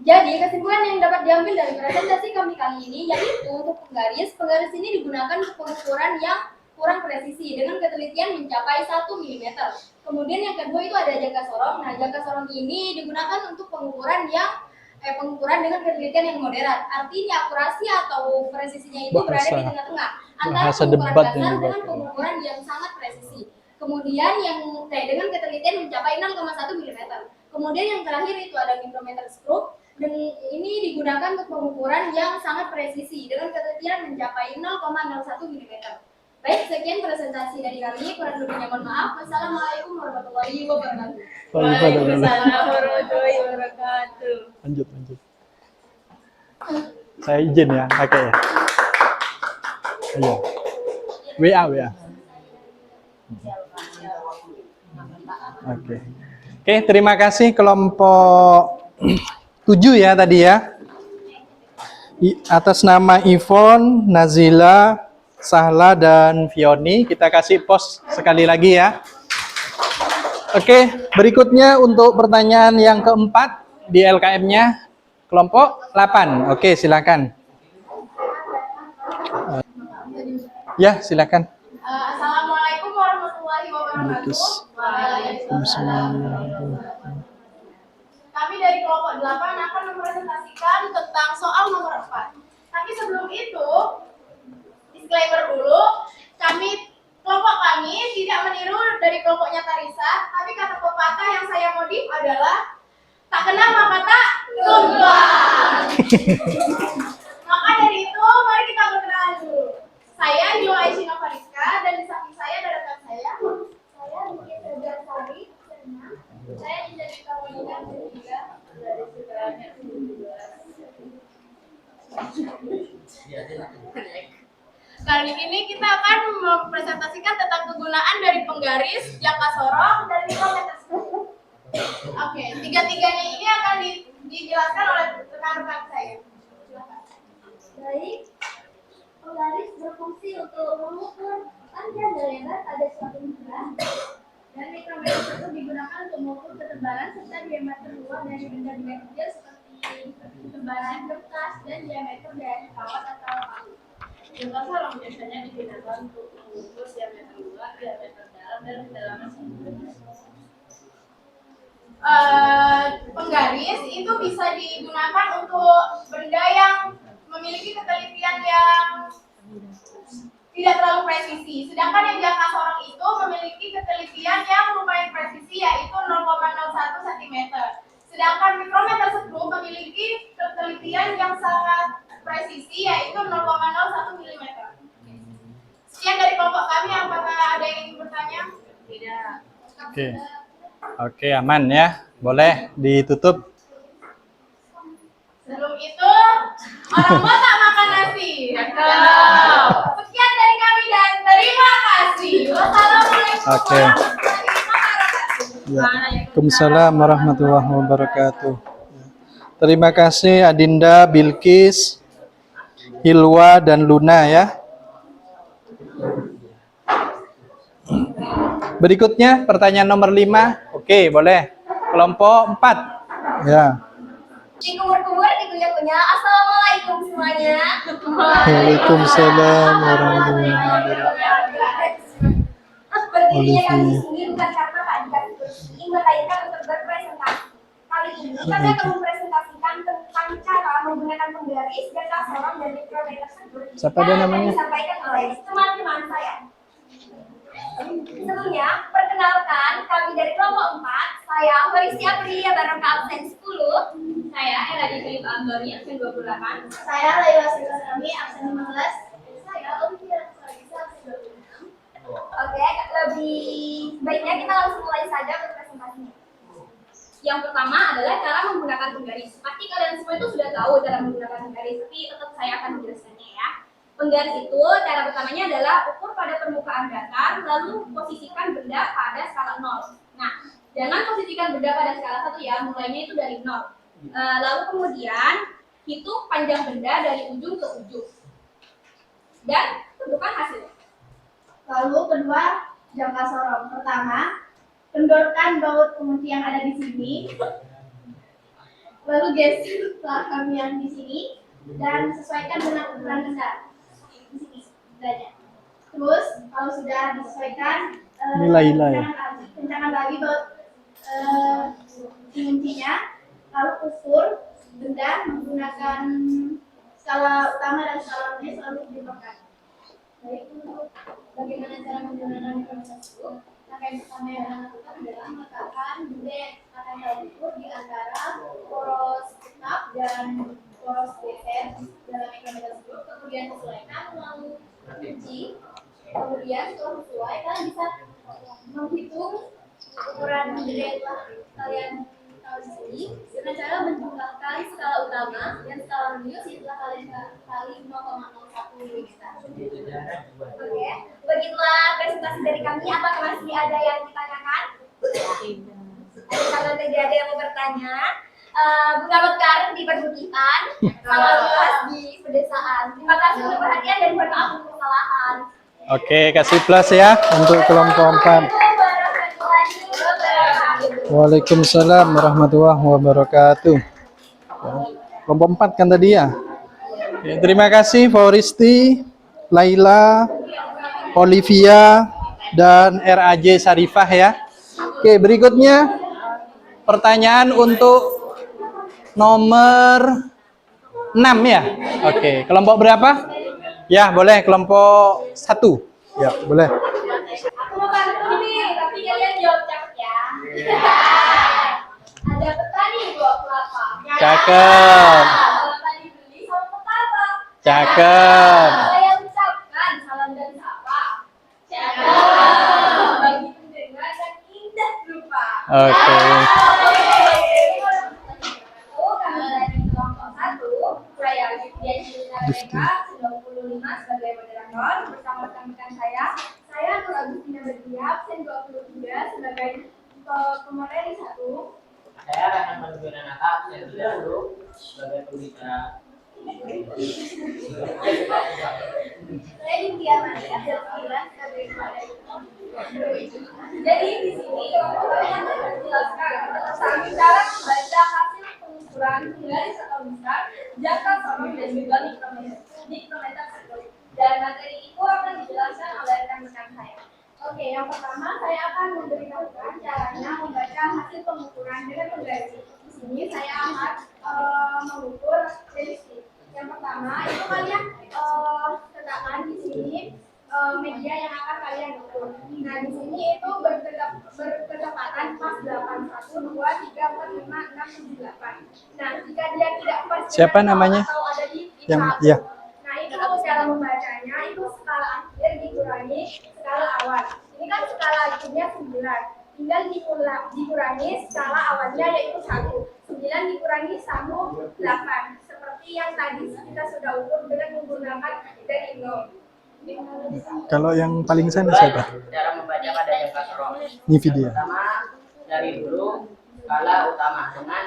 Jadi, kesimpulan yang dapat diambil dari presentasi kami kali ini yaitu untuk penggaris ini digunakan untuk pengukuran yang kurang presisi dengan ketelitian mencapai 1 mm. Kemudian yang kedua itu ada jangka sorong. Nah, jangka sorong ini digunakan untuk pengukuran dengan ketelitian yang moderat. Artinya akurasi atau presisinya itu berada di tengah-tengah antara pengukuran dasar dengan pengukuran yang sangat presisi. Kemudian yang dengan ketelitian mencapai 0,1 mm. Kemudian yang terakhir itu ada mikrometer skrup, dan ini digunakan untuk pengukuran yang sangat presisi dengan ketelitian mencapai 0,01 mm. Baik, sekian presentasi dari kami. Kurang lebihnya mohon maaf. Wassalamualaikum warahmatullahi wabarakatuh. Waalaikumsalam warahmatullahi wabarakatuh. Lanjut. Saya izin ya, pakai ya. Ayo. WA. Oke, terima kasih kelompok 7 ya tadi ya. Atas nama Ivon, Nazila, Sahla, dan Fioni, kita kasih pos sekali lagi ya. Oke, berikutnya untuk pertanyaan yang keempat di LKM-nya kelompok 8. Oke, silakan. Ya, silakan. Assalamualaikum warahmatullahi wabarakatuh. Waalaikumsalam. Kami dari kelompok 8 akan mempresentasikan tentang soal nomor 4. Tapi sebelum itu, disclaimer dulu, kelompok kami tidak meniru dari kelompoknya Tarisa, tapi kata pepatah yang saya modif adalah tak kenal maka tak tumpah. Maka dari itu, mari kita berkenalan dulu. Saya Jo Aisyah Fariska, dan di samping saya ada rekan saya. Saya Ruki Sari, saya menjadi kawan ketiga dari sekolahnya. Kali ini kita akan mempresentasikan tentang kegunaan dari penggaris, jangka sorong, dan mikrometer skrup. Oke, tiga-tiganya ini akan dijelaskan oleh rekan-rekan saya. Silakan. Baik, penggaris berfungsi untuk mengukur panjang dan lebar pada suatu benda, dan mikrometer skrup digunakan untuk mengukur ketebalan serta diameter luar dari benda-benda kecil seperti ketebalan kertas dan diameter dari kawat atau palu. Jangka sorong biasanya digunakan untuk mengukur diameter luar, diameter dalam, dan kedalaman sumber. Penggaris itu bisa digunakan untuk benda yang memiliki ketelitian yang tidak terlalu presisi. Sedangkan yang jangka sorong itu memiliki ketelitian yang lumayan presisi, yaitu 0,01 cm. Sedangkan mikrometer skrup memiliki ketelitian yang sangat presisi, yaitu 0,01 mm. Sekian dari kelompok kami. Apakah ada yang ingin bertanya? Tidak. Oke, aman ya. Boleh ditutup. Sebelum itu, orang botak makan nasi. Sekian dari kami dan terima kasih. Wassalamualaikum warahmatullahi wabarakatuh. Waalaikumsalam warahmatullahi wabarakatuh. Terima kasih Adinda, Bilkis, Hilwa, dan Luna ya. Berikutnya pertanyaan nomor 5. Oke, boleh. Kelompok 4. Ya. Dikumur-kumur, dikunyah-kunyah. Assalamualaikum semuanya. Waalaikumsalam warahmatullahi wabarakatuh. Berdirinya kami di sini bukan karena keadilan bersih, melainkan untuk berpresentasi. Kali ini kami akan mempresentasikan tentang cara menggunakan penggaris, jangka sorong, dan mikrometer skrup. Siapa dia namanya? Disampaikan oleh teman-teman saya. Sebelumnya, perkenalkan kami dari kelompok 4. Saya Horistia Aprilia Barangka absen 10. Saya Ella Philip Antoni absen 28. Saya Laila Silvani absen 15. Saya Olivia Sarisa absen 26. Oke, lebih baiknya kita langsung mulai saja untuk presentasinya. Yang pertama adalah cara menggunakan penggaris. Pasti kalian semua itu sudah tahu cara menggunakan penggaris, tapi tetap saya akan menjelaskannya ya. Penggaris itu cara pertamanya adalah ukur pada permukaan datar, lalu posisikan benda pada skala 0. Nah, jangan posisikan benda pada skala 1 ya, mulainya itu dari 0. Lalu kemudian hitung panjang benda dari ujung ke ujung. Dan tentukan hasilnya. Lalu kedua, jangka sorong. Pertama, kendorkan baut kunci yang ada di sini. Lalu geser belakang yang di sini dan sesuaikan dengan ukuran benda. Di sini bedanya. Terus kalau sudah disesuaikan, kencangkan lagi baut kuncinya, lalu ukur benda menggunakan skala utama dan skala minus selalu dipakai. Baik, untuk bagaimana cara menggunakan mikroskop? Langkah yang pertama yang dilakukan adalah meletakkan benda yang akan kita ukur di antara poros tetap dan poros geser dalam mikroskop. Kemudian sesuaikan melalui kunci. Kemudian setelah sesuai, kalian bisa menghitung ukuran benda yang telah kalian tahu di sini dengan cara menjumlahkan skala utama dan skala minus yang telah kalian kali 0,01 mm. Oke, begitulah presentasi dari kami. Apakah masih ada yang ditanyakan? Kalau tidak ada yang mau bertanya, Bunga Mekar di perbukitan, salam kelas di pedesaan. Terima kasih untuk perhatian dan mohon maaf untuk kesalahan. Oke, kasih plus ya untuk kelompok 4. Waalaikumsalam warahmatullahi wabarakatuh. Ya, kelompok 4 kan tadi ya. Ya, terima kasih Fauristi, Laila, Olivia, dan RAJ Sarifah ya. Oke, berikutnya pertanyaan untuk nomor 6 ya. Oke, kelompok berapa? Ya, boleh kelompok 1. Ya, boleh. Aku mau bantu nih, tapi kalian jawab cepet ya. Ada petani bawa kelapa. Cakep. Kelapa dibeli sama petapa. Cakep. Saya ucapkan salam dan sapa. Cakep. Bagi pendengar yang indah rupa. Oke. Kami dari kelompok 1, saya Olivia Cilinareka 95 sebagai moderator bersama rekan-rekan saya. Saya Nur Agustina Berdia absen 23 sebagai pemateri 1. Saya Rahman Manduranaka absen 30 sebagai pembicara. Saya Dintia Maria absen 9 sebagai pemateri. Jadi di sini kalian menjelaskan tentang cara membaca hasil pengukuran garis atau besar, jangka sorong dan juga mikrometer tersebut. Dan materi itu akan dijelaskan oleh rekan-rekan saya. Oke, yang pertama saya akan memberitahukan caranya membaca hasil pengukuran dengan penggaris. Di sini saya akan mengukur dari sini. Yang pertama itu kalian letakkan di sini media yang akan kalian ukur. Nah, di sini itu bertepatan pas 8, 1, 2, 3, 4, 5, 6, 7, 8. Nah, jika dia tidak pas Siapa namanya? atau ada di Yang satu. ya. Nah, itu cara membacanya itu skala akhir dikurangi skala awal. Ini kan skala akhirnya 9. Tinggal dikurangi skala awalnya yaitu 1. 9 dikurangi 1, 8. Seperti yang tadi kita sudah ukur dengan menggunakan dari 0. Kalau yang paling sana siapa? Cara membaca pada jangka sorong. Ini video. Pertama, dari dulu skala utama dengan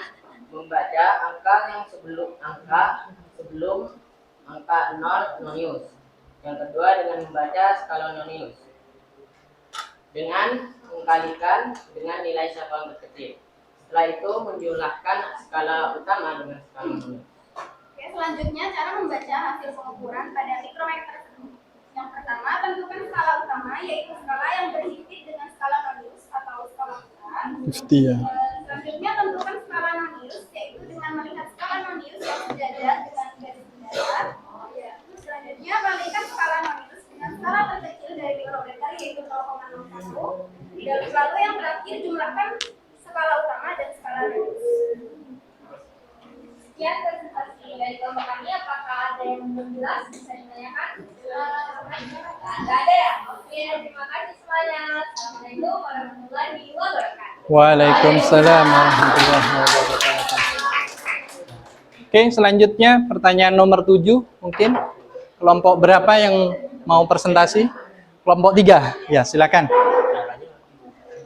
membaca angka yang sebelum angka 0 nonius. Yang kedua dengan membaca skala nonius dengan mengkalikan dengan nilai satuan terkecil. Setelah itu menjumlahkan skala utama dengan skala nonius. Oke, selanjutnya cara membaca hasil pengukuran pada mikrometer tersebut. Yang pertama, tentukan skala utama yaitu skala yang berhimpit dengan skala nonius atau skala besar. 50 ya. Selanjutnya tentukan skala nonius yaitu dengan melihat skala nonius yang sejajar dengan garis datar. Selanjutnya bandingkan skala nonius dengan skala terkecil dari mikrometer yaitu 0,01 Lalu yang terakhir jumlahkan skala utama dan skala radius. Sekian presentasi dari kelompok kami. Apakah ada yang belum jelas? Bisa ditanyakan? Tidak ada ya? Oke, terima kasih semuanya. Assalamualaikum warahmatullahi wabarakatuh. Waalaikumsalam warahmatullahi wabarakatuh. Oke, selanjutnya pertanyaan nomor 7 mungkin. Kelompok berapa yang mau presentasi? Kelompok 3. Ya, silakan.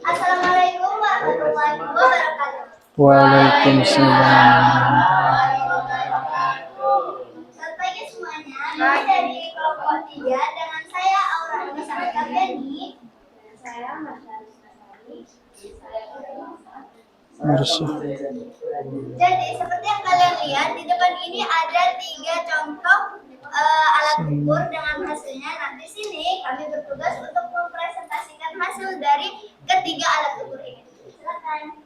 Assalamualaikum warahmatullahi wabarakatuh. Waalaikumsalam. Selamat pagi semuanya. Kami dari kelompok 3 dengan saya Aura Nisa Kapiani. Saya Marsha. Jadi seperti yang kalian lihat di depan ini ada 3 contoh alat ukur dengan hasilnya. Nah di sini kami bertugas untuk mempresentasikan hasil dari ketiga alat ukur ini. Silakan.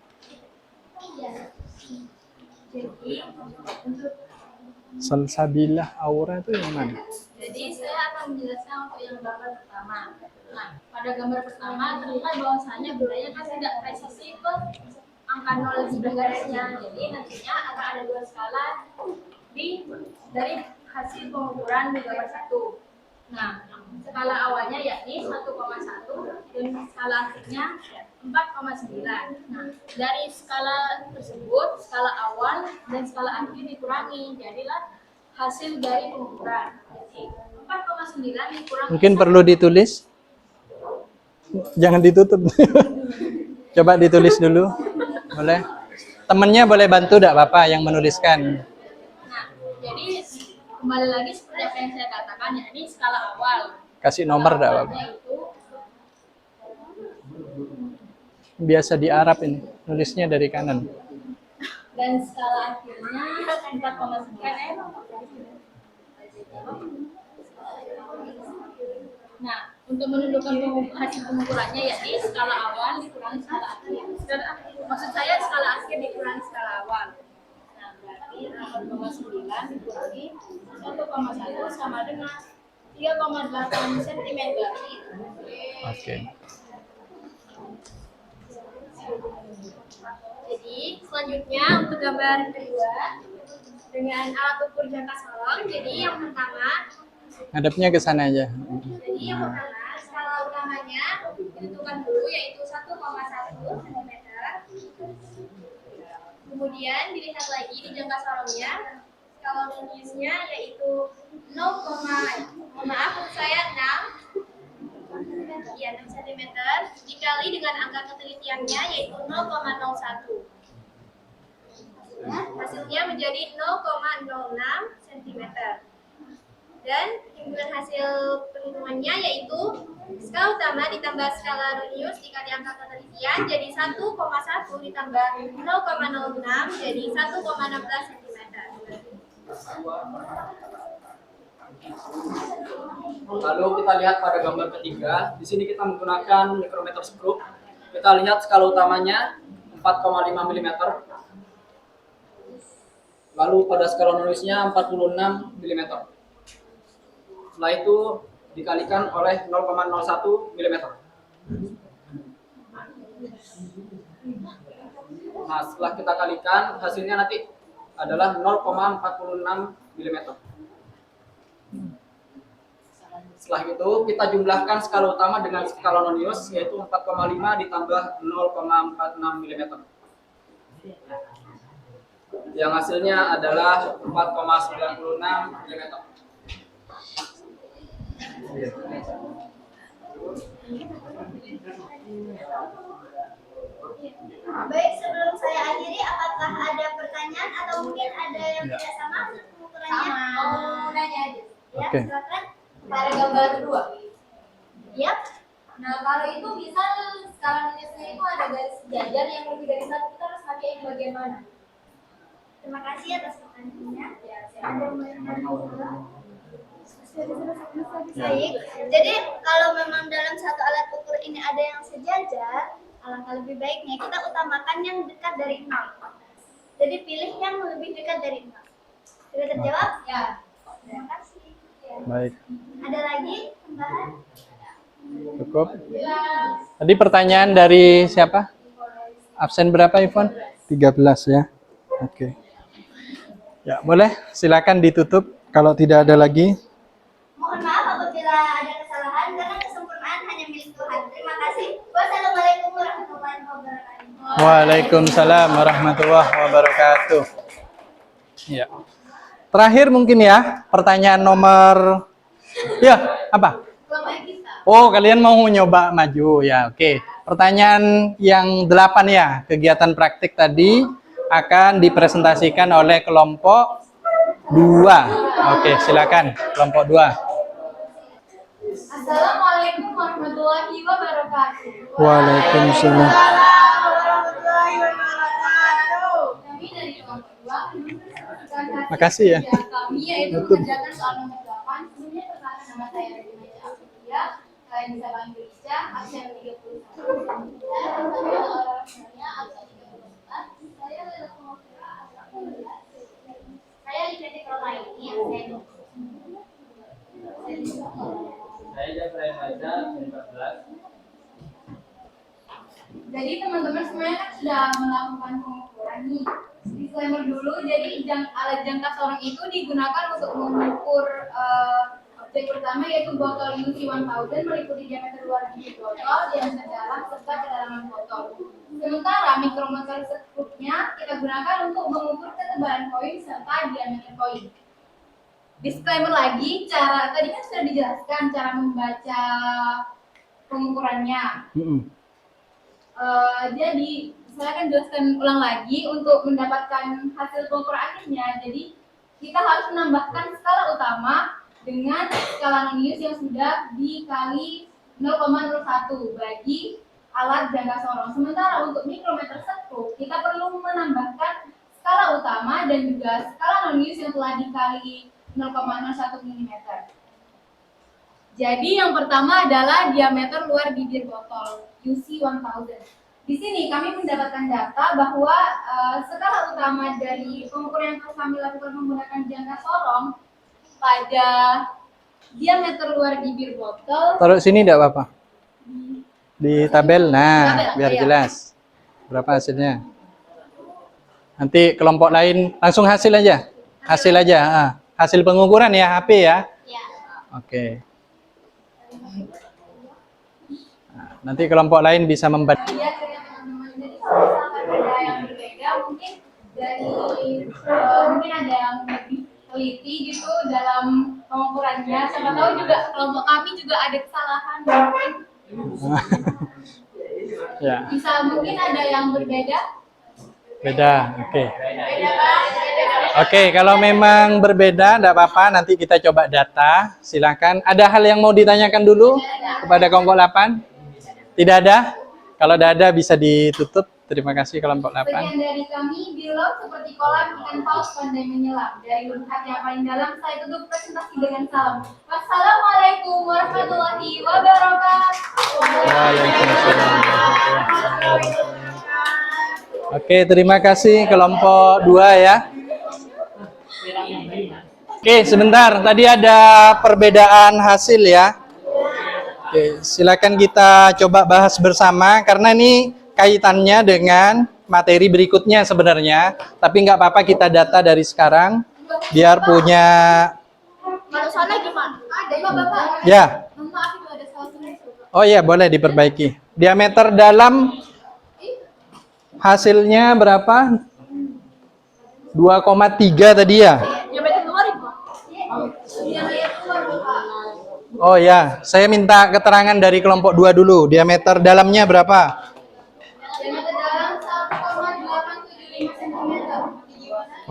Jadi untuk Salsabilah Aura itu yang mana? Jadi saya akan menjelaskan untuk yang gambar pertama. Nah, pada gambar pertama terlihat bahwasanya gulanya kan tidak presisi ke angka 0 di sebelah garisnya. Jadi nantinya akan ada 2 skala dari hasil pengukuran di gambar 1. Nah, skala awalnya yakni 1,1 dan skala akhirnya 4,9. Nah, dari skala tersebut, skala awal dan skala akhir dikurangi. Jadilah hasil dari pengukuran. Jadi 4,9 dikurangi. Mungkin perlu ditulis. Jangan ditutup. Coba ditulis dulu. Boleh? Temennya boleh bantu enggak Bapak yang menuliskan? Nah, jadi kembali lagi seperti apa yang saya katakan, yakni skala awal. Kasih nomor enggak Bapak? Yaitu Biasa di Arab ini. Nulisnya dari kanan. dan skala akhirnya 4,9. Nah, untuk menentukan hasil pengukurannya yakni skala awal dikurangi skala akhir. Maksud saya skala akhir dikurangi skala awal. Nah, berarti 4,9 dikurangi 1,1 sama dengan 3,8 cm. Oke. Jadi selanjutnya untuk gambar kedua dengan alat ukur jangka sorong. Jadi yang pertama, Hadapnya ke sana aja. skala utamanya ditentukan dulu yaitu 1,1 cm. Kemudian dilihat lagi di jangka sorongnya, skala radiusnya yaitu 6 cm dikali dengan angka ketelitiannya yaitu 0,01. Hasilnya menjadi 0,06 cm. Dan timbulan hasil perhitungannya yaitu skala utama ditambah skala radius dikali angka ketelitian jadi 1,1 ditambah 0,06 jadi 1,16 cm. Lalu kita lihat pada gambar ketiga, di sini kita menggunakan mikrometer skrup. Kita lihat skala utamanya 4,5 mm. Lalu pada skala radiusnya 46 mm. Setelah itu dikalikan oleh 0,01 mm. Nah, setelah kita kalikan, hasilnya nanti adalah 0,46 mm. Setelah itu kita jumlahkan skala utama dengan skala radius yaitu 4,5 ditambah 0,46 mm. Yang hasilnya adalah 4,96 mm. Baik, sebelum saya akhiri, apakah ada pertanyaan atau mungkin ada yang tidak sama ukurannya? Oh, nanya aja. Ya, Oke. silakan. Pada gambar kedua. Yap. Nah, kalau itu bisa skala radiusnya itu ada garis sejajar yang lebih dari satu, kita harus pakai yang bagian mana? Terima kasih atas pertanyaannya. Ya, Ada yang mau Baik, jadi kalau memang dalam satu alat ukur ini ada yang sejajar, alangkah lebih baiknya kita utamakan yang dekat dari 0. Jadi pilih yang lebih dekat dari 0. Sudah terjawab? Ya. Terima kasih. Ya. Baik. Ada lagi tambahan? Cukup. Tadi pertanyaan dari siapa? Absen berapa, Ivon? 13 ya. Oke. Ya, boleh. Silakan ditutup kalau tidak ada lagi. Mohon maaf apabila ada kesalahan karena kesempurnaan hanya milik Tuhan. Terima kasih. Wassalamualaikum warahmatullahi wabarakatuh. Waalaikumsalam warahmatullahi wabarakatuh. Ya. Terakhir mungkin ya, pertanyaan nomor apa? Oh, kalian mau nyoba maju ya. Oke. Pertanyaan yang 8 ya, kegiatan praktik tadi akan dipresentasikan oleh kelompok 2. Oke, silakan kelompok 2. Assalamualaikum warahmatullahi wabarakatuh. Waalaikumsalam. Kami dari kelompok 2 menunjukkan Makasih ya. kami yaitu mengerjakan soal nomor 8. Sebelumnya perkenalkan nama saya Rina Afiya. Kalian bisa panggil Isya, absen 31. Saya bersama orangnya absen 34. Saya adalah pengurusnya absen 14. Saya di PT Krona ini absen. Saya Jafra Maza, 14. Jadi teman-teman semuanya kan sudah melakukan pengukuran nih. Disclaimer dulu, jadi alat jangka sorong itu digunakan untuk mengukur objek pertama yaitu botol UC 1000 meliputi diameter luar bibir botol, diameter dalam, serta kedalaman botol. Sementara mikrometer scoopnya kita gunakan untuk mengukur ketebalan koin serta diameter koin. Disclaimer lagi, tadi kan sudah dijelaskan cara membaca pengukurannya. Jadi saya akan jelaskan ulang lagi untuk mendapatkan hasil pengukuran akhirnya. Jadi kita harus menambahkan skala utama dengan skala nonius yang sudah dikali 0,01 bagi alat jangka sorong. Sementara untuk mikrometer scoop kita perlu menambahkan skala utama dan juga skala nonius yang telah dikali 0,01 mm. Jadi yang pertama adalah diameter luar bibir botol UC 1000. Di sini kami mendapatkan data bahwa skala utama dari pengukuran yang telah kami lakukan menggunakan jangka sorong pada diameter luar bibir botol. Taruh sini enggak apa-apa. Di tabel. Nah, Tabel, biar iya. jelas. Berapa hasilnya? Nanti kelompok lain langsung hasil aja. Hasil aja. Hasil pengukuran ya, HP ya. Ya. Oke. Nah, nanti kelompok lain bisa membantu. Ya, teman-teman. Jadi kalau misalkan ada yang berbeda, mungkin dari mungkin ada yang lebih teliti gitu dalam pengukurannya. Siapa tahu juga kelompok kami juga ada kesalahan. Mungkin Ya, bisa mungkin ada yang berbeda. beda. Oke. Beda kan? Oke, kalau memang berbeda enggak apa-apa, nanti kita coba data. Silakan. Ada hal yang mau ditanyakan dulu kepada kelompok 8? Tidak ada? Kalau tidak ada bisa ditutup. Terima kasih kelompok 8. Sekian dari kami, Bilo seperti kolam ikan paus pandai menyelam. Dari lubuk hati yang paling dalam, saya tutup presentasi dengan salam. Wassalamualaikum warahmatullahi wabarakatuh. Waalaikumsalam. Oke, terima kasih kelompok 2 ya. Oke, sebentar. Tadi ada perbedaan hasil ya. Oke, silakan kita coba bahas bersama karena ini kaitannya dengan materi berikutnya sebenarnya. Tapi nggak apa-apa kita data dari sekarang biar punya. Kalau sana gimana? Ada Bapak. Ya. Maaf itu ada salah tulis. Oh iya, boleh diperbaiki. Diameter dalam hasilnya berapa? 2,3 tadi ya? Diameter luar Ibu. Diameter luar Bapak. Oh ya, saya minta keterangan dari kelompok 2 dulu. Diameter dalamnya berapa? Diameter dalam 1,875 cm.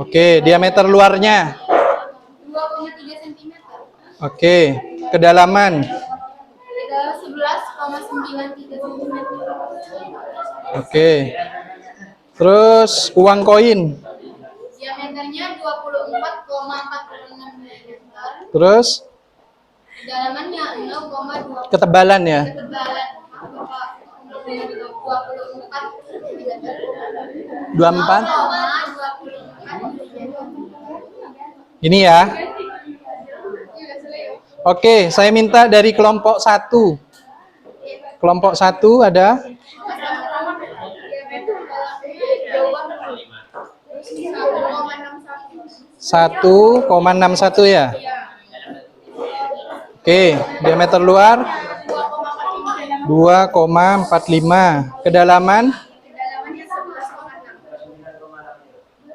Oke, diameter luarnya. 2,3 cm. Oke, kedalaman. Dalam 11,93 cm. Oke. Terus uang koin. Diameternya 24,46 mm. Terus Kedalamannya 0,2. ketebalan ya. Ketebalan 24 24. 0,24. Ini ya. Oke, saya minta dari kelompok 1. Kelompok 1 ada 1,61 ya. Oke, diameter luar 2,45. Kedalaman?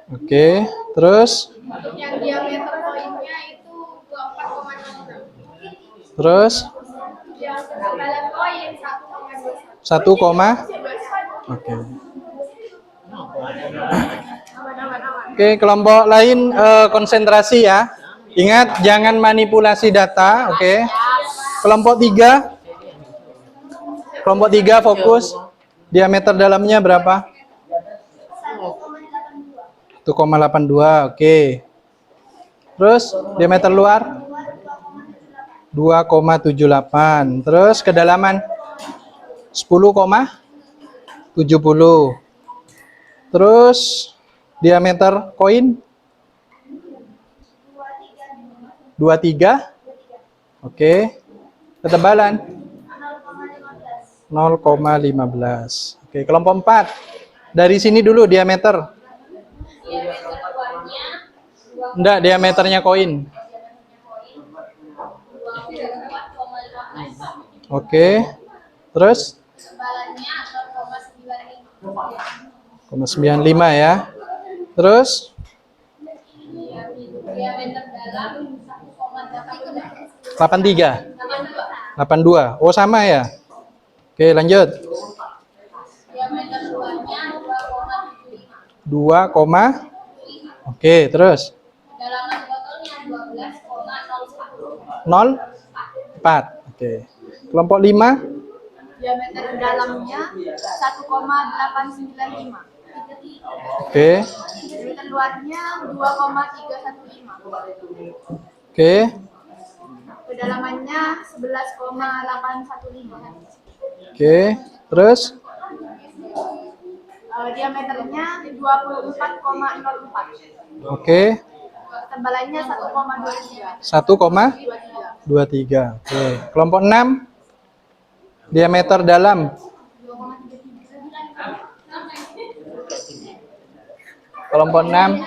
Oke, terus? Yang diameter koinnya itu 24,6. Terus? Yang ketebalan koin 1,21. 1, oke. Oke, kelompok lain konsentrasi ya. Ingat jangan manipulasi data, oke. Kelompok 3. Kelompok 3 fokus. Diameter dalamnya berapa? 1,82, oke. Terus diameter luar 2,78. Terus kedalaman 10,70. Terus diameter koin 23. Oke. Ketebalan 0,15. Oke, kelompok 4. Dari sini dulu diameter. Diameter luarnya Enggak, diameternya koin. 24,15. Oke. Terus Ketebalannya 0,95. 0,95 ya. Terus Diameter dalam 1,82. 83. 82. Oh, sama ya. Oke, lanjut. Diameter luarnya 2,75. 2, oke, terus Kedalaman botolnya 12,04. 0,4. Oke. Kelompok 5 Diameter dalamnya 1,895. oke. Diameter luarnya 2,315. Oke. Kedalamannya 11,815. Oke. Terus Diameternya 24,04. oke. Ketebalannya 1,23. 1,23. Oke. Kelompok 6 diameter dalam kelompok 6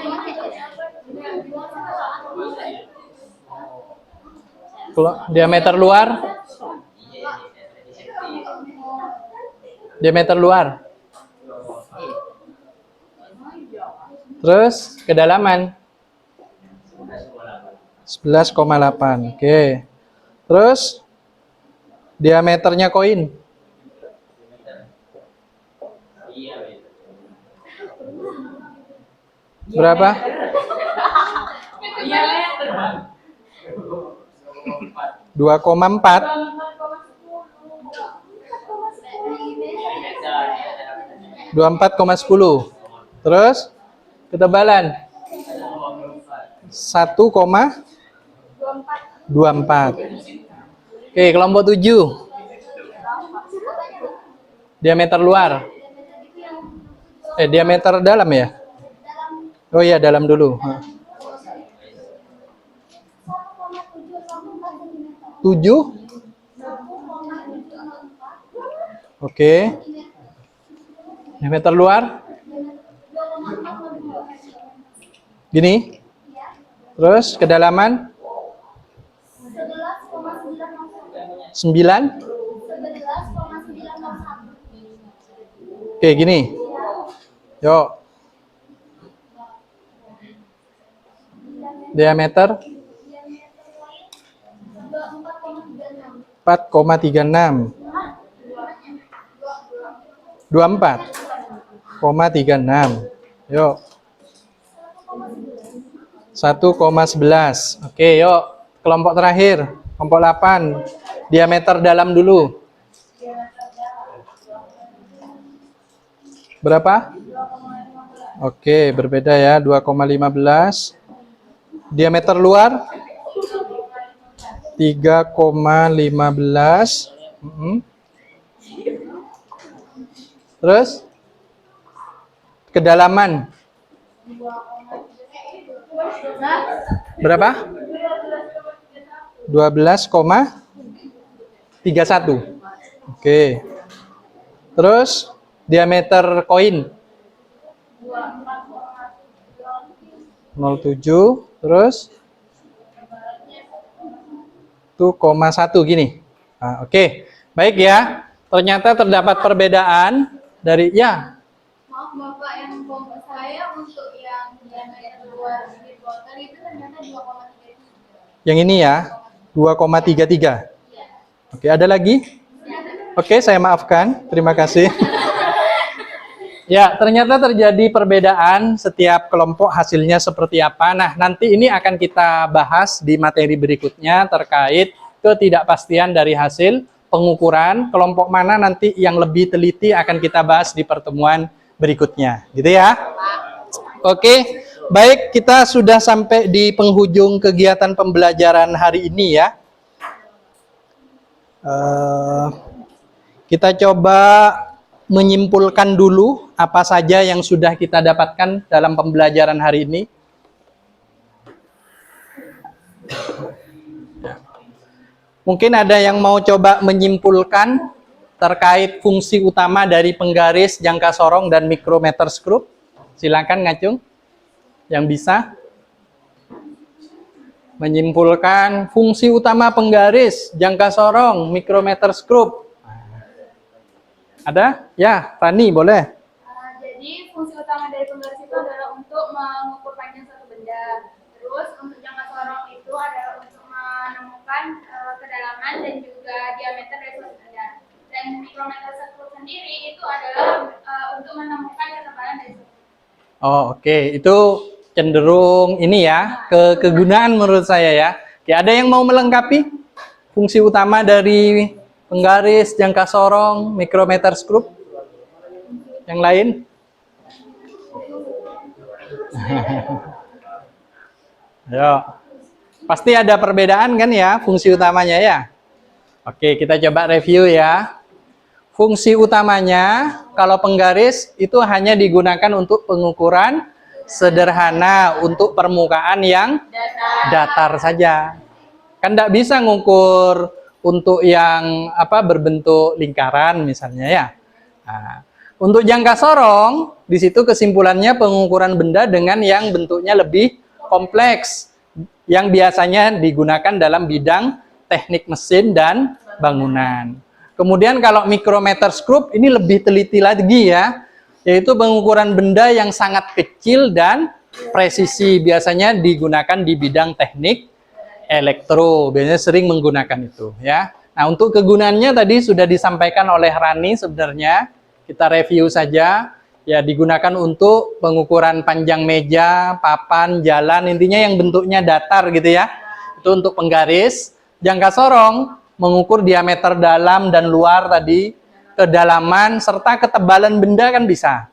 diameter luar terus kedalaman 11,8. Oke. Terus diameternya koin berapa? 2,4. 24,10. Terus ketebalan 1,24. Oke, kelompok 7. Diameter luar. Diameter dalam ya? Oh iya, dalam dulu. 7. Oke. Diameter luar. Gini. Terus kedalaman 9. Oke, gini. Yuk. Diameter 4,36. 24,36. Yuk. 1,11. Oke, yuk. Kelompok terakhir, kelompok 8. Diameter dalam dulu. Berapa? Oke, berbeda ya, 2,15. Diameter luar 3,15. Terus kedalaman berapa? 12,31. Oke. Terus diameter koin 0,7, terus 1,1 gini. Nah, oke. Baik ya. Ternyata terdapat perbedaan dari ya. Maaf Bapak, yang kelompok saya untuk yang diameter luar bibir botol itu ternyata 2,33. Yang ini ya, 2,33. Iya. Oke, ada lagi? Oke, saya maafkan. Terima kasih. Ya, ternyata terjadi perbedaan setiap kelompok hasilnya seperti apa. Nah, nanti ini akan kita bahas di materi berikutnya terkait ketidakpastian dari hasil pengukuran. Kelompok mana nanti yang lebih teliti akan kita bahas di pertemuan berikutnya. Gitu ya. Oke, baik, kita sudah sampai di penghujung kegiatan pembelajaran hari ini ya. Kita coba menyimpulkan dulu apa saja yang sudah kita dapatkan dalam pembelajaran hari ini. Mungkin ada yang mau coba menyimpulkan terkait fungsi utama dari penggaris, jangka sorong, dan mikrometer skrup. Silakan Ngacung, yang bisa menyimpulkan fungsi utama penggaris, jangka sorong, mikrometer skrup. Ada? Ya, Rani boleh. Jadi fungsi utama dari penggaris itu adalah untuk mengukur panjang satu benda. Terus untuk jangka sorong itu adalah untuk menemukan kedalaman dan juga diameter dari suatu benda. Dan mikrometer skrup sendiri itu adalah untuk menemukan ketebalan dari suatu benda. Oh, oke. Itu cenderung ini ya, kegunaan menurut saya ya. Oke, ada yang mau melengkapi fungsi utama dari penggaris, jangka sorong, mikrometer skrup? Yang lain? Ayo. Pasti ada perbedaan kan ya fungsi utamanya ya? Oke, kita coba review ya. Fungsi utamanya kalau penggaris itu hanya digunakan untuk pengukuran sederhana untuk permukaan yang datar saja. Kan tidak bisa ngukur untuk yang berbentuk lingkaran misalnya ya. Nah, untuk jangka sorong, di situ kesimpulannya pengukuran benda dengan yang bentuknya lebih kompleks, yang biasanya digunakan dalam bidang teknik mesin dan bangunan. Kemudian kalau mikrometer skrup ini lebih teliti lagi ya, yaitu pengukuran benda yang sangat kecil dan presisi, biasanya digunakan di bidang teknik elektro, biasanya sering menggunakan itu ya. Nah, untuk kegunaannya tadi sudah disampaikan oleh Rani sebenarnya. Kita review saja. Ya, digunakan untuk pengukuran panjang meja, papan, jalan, intinya yang bentuknya datar gitu ya. Itu untuk penggaris. Jangka sorong mengukur diameter dalam dan luar tadi, kedalaman serta ketebalan benda kan bisa.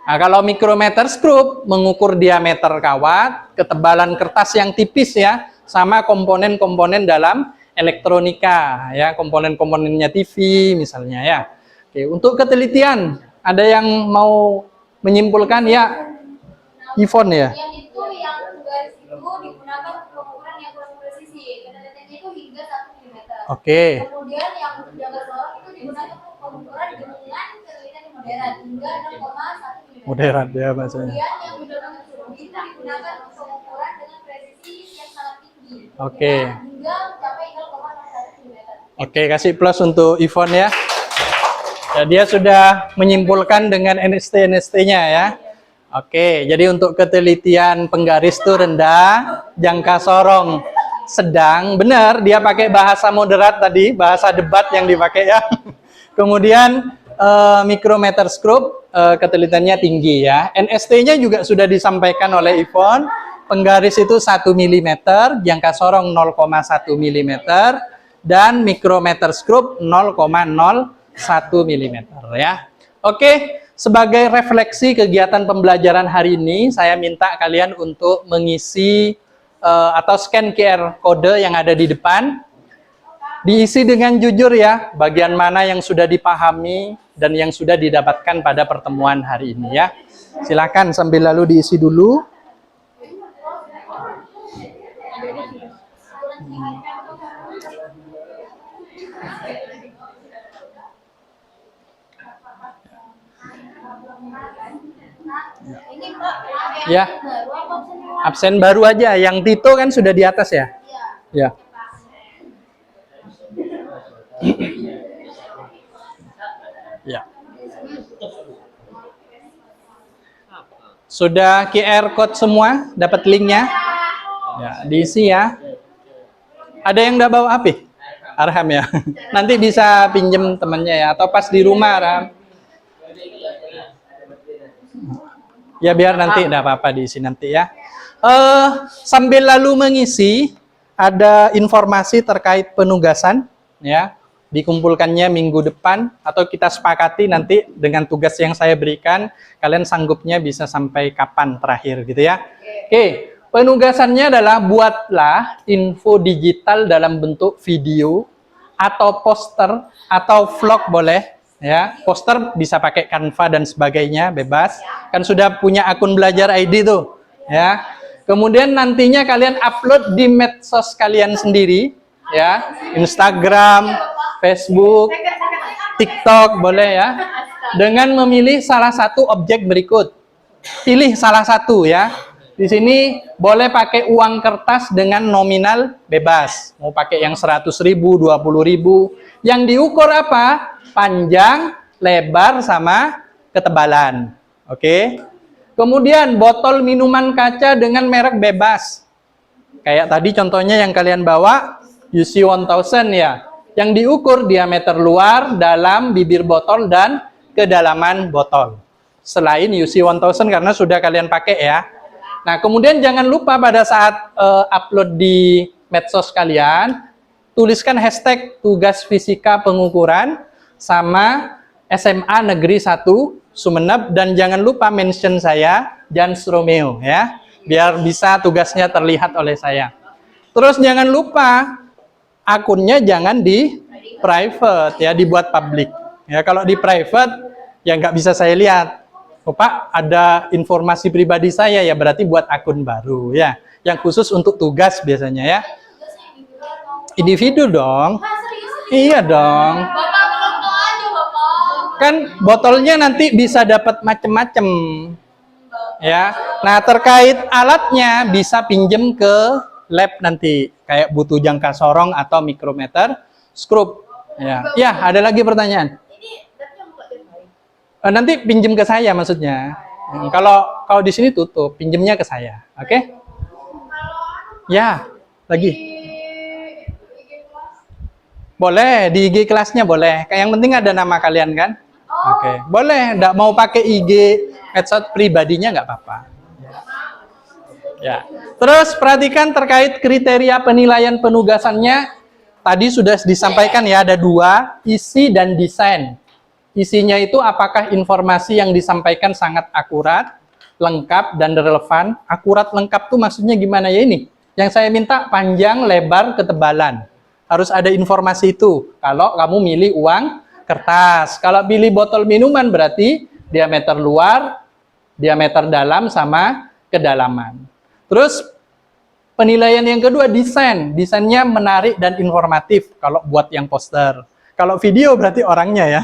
Nah, kalau mikrometer skrup mengukur diameter kawat, ketebalan kertas yang tipis ya, sama komponen-komponen dalam elektronika ya, komponen-komponennya TV misalnya ya. Oke, untuk ketelitian ada yang mau menyimpulkan ya? Yvonne ya. Yang itu yang garis itu digunakan untuk pengukuran yang kurang presisi. Kedalamannya itu hingga 1 mm. Oke. Kemudian yang untuk jangka sorong itu digunakan untuk pengukuran dengan ketelitian yang moderat hingga 6,1 mm. Moderat ya bahasanya. Kemudian yang mikrometer skrup itu digunakan untuk pengukuran dengan presisi yang sangat tinggi. Oke. Hingga mencapai 0,1 mm. Oke, kasih plus untuk Yvonne ya. Ya, dia sudah menyimpulkan dengan NST-NST-nya ya. Oke, jadi untuk ketelitian penggaris itu rendah, jangka sorong sedang, benar dia pakai bahasa moderat tadi, bahasa debat yang dipakai ya. Kemudian mikrometer skrup ketelitiannya tinggi ya. NST-nya juga sudah disampaikan oleh Yvonne, penggaris itu 1 mm, jangka sorong 0,1 mm, dan mikrometer skrup 0,01 mm ya. Oke, sebagai refleksi kegiatan pembelajaran hari ini, saya minta kalian untuk mengisi atau scan QR kode yang ada di depan. Diisi dengan jujur ya, bagian mana yang sudah dipahami dan yang sudah didapatkan pada pertemuan hari ini ya. Silakan sambil lalu diisi dulu. Ya, Baru apa semua? absen baru aja. Yang Tito kan sudah di atas ya? Ya. Ya. Sudah QR code semua? Dapat linknya? Ya, diisi ya. Ada yang udah bawa HP? Arham ya. Nanti bisa pinjem temennya ya, atau pas di rumah Arham. Ya biar nanti enggak apa-apa diisi nanti ya. Sambil lalu mengisi, ada informasi terkait penugasan ya. Dikumpulkannya minggu depan atau kita sepakati nanti dengan tugas yang saya berikan, kalian sanggupnya bisa sampai kapan terakhir gitu ya. Oke, penugasannya adalah buatlah info digital dalam bentuk video atau poster atau vlog boleh ya. Poster bisa pakai Canva dan sebagainya, bebas. Kan sudah punya akun belajar ID tuh ya. Kemudian nantinya kalian upload di medsos kalian sendiri ya, Instagram, Facebook, TikTok boleh ya. Dengan memilih salah satu objek berikut. Pilih salah satu ya. Di sini boleh pakai uang kertas dengan nominal bebas. Mau pakai yang 100.000, 20.000. Yang diukur apa? Panjang, lebar, sama ketebalan. Oke. Kemudian botol minuman kaca dengan merek bebas. Kayak tadi contohnya yang kalian bawa, UC 1000 ya. Yang diukur diameter luar, dalam, bibir botol, dan kedalaman botol. Selain UC 1000 karena sudah kalian pakai ya. Nah, kemudian jangan lupa pada saat upload di medsos kalian, tuliskan hashtag tugas fisika pengukuran sama SMA Negeri 1 Sumeneb, dan jangan lupa mention saya, Jans Romeo ya. Biar bisa tugasnya terlihat oleh saya. Terus jangan lupa akunnya jangan di private ya, dibuat public. Ya, kalau di private ya nggak bisa saya lihat. Oh, Pak, ada informasi pribadi saya ya, berarti buat akun baru ya. Yang khusus untuk tugas biasanya ya. Individu dong. Iya dong. Bapak belum tahu aja, Bapak. Kan botolnya nanti bisa dapat macem-macem. Ya. Nah, terkait alatnya bisa pinjem ke lab nanti. Kayak butuh jangka sorong atau mikrometer, skrup. Ya. Ya, ada lagi pertanyaan? Nanti pinjem ke saya maksudnya. Kalau di sini tutup, pinjemnya ke saya. Oke? Ya, lagi. Boleh, di IG kelasnya boleh. Yang penting ada nama kalian kan? Oke, boleh. Nggak mau pakai IG medsos pribadinya nggak apa-apa. Ya. Terus perhatikan terkait kriteria penilaian penugasannya. Tadi sudah disampaikan ya, ada dua, isi dan desain. Isinya itu apakah informasi yang disampaikan sangat akurat, lengkap, dan relevan. Akurat lengkap tuh maksudnya gimana ya ini? Yang saya minta panjang, lebar, ketebalan. Harus ada informasi itu. Kalau kamu milih uang kertas. Kalau pilih botol minuman berarti diameter luar, diameter dalam, sama kedalaman. Terus penilaian yang kedua desain. Desainnya menarik dan informatif kalau buat yang poster. Kalau video berarti orangnya ya.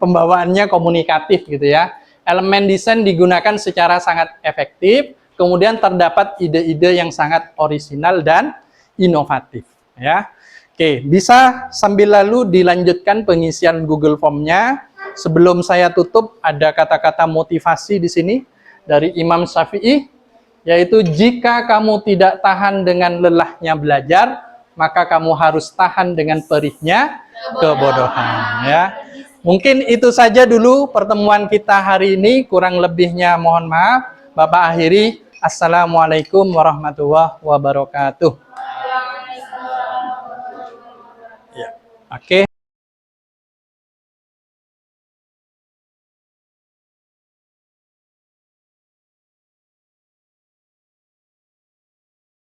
Pembawaannya komunikatif gitu ya. Elemen desain digunakan secara sangat efektif. Kemudian terdapat ide-ide yang sangat orisinal dan inovatif ya. Oke, bisa sambil lalu dilanjutkan pengisian Google Form-nya. Sebelum saya tutup, ada kata-kata motivasi di sini dari Imam Syafi'i, yaitu jika kamu tidak tahan dengan lelahnya belajar, maka kamu harus tahan dengan perihnya kebodohan. Ya, mungkin itu saja dulu pertemuan kita hari ini. Kurang lebihnya mohon maaf. Bapak akhiri. Assalamualaikum warahmatullahi wabarakatuh. Ya, oke.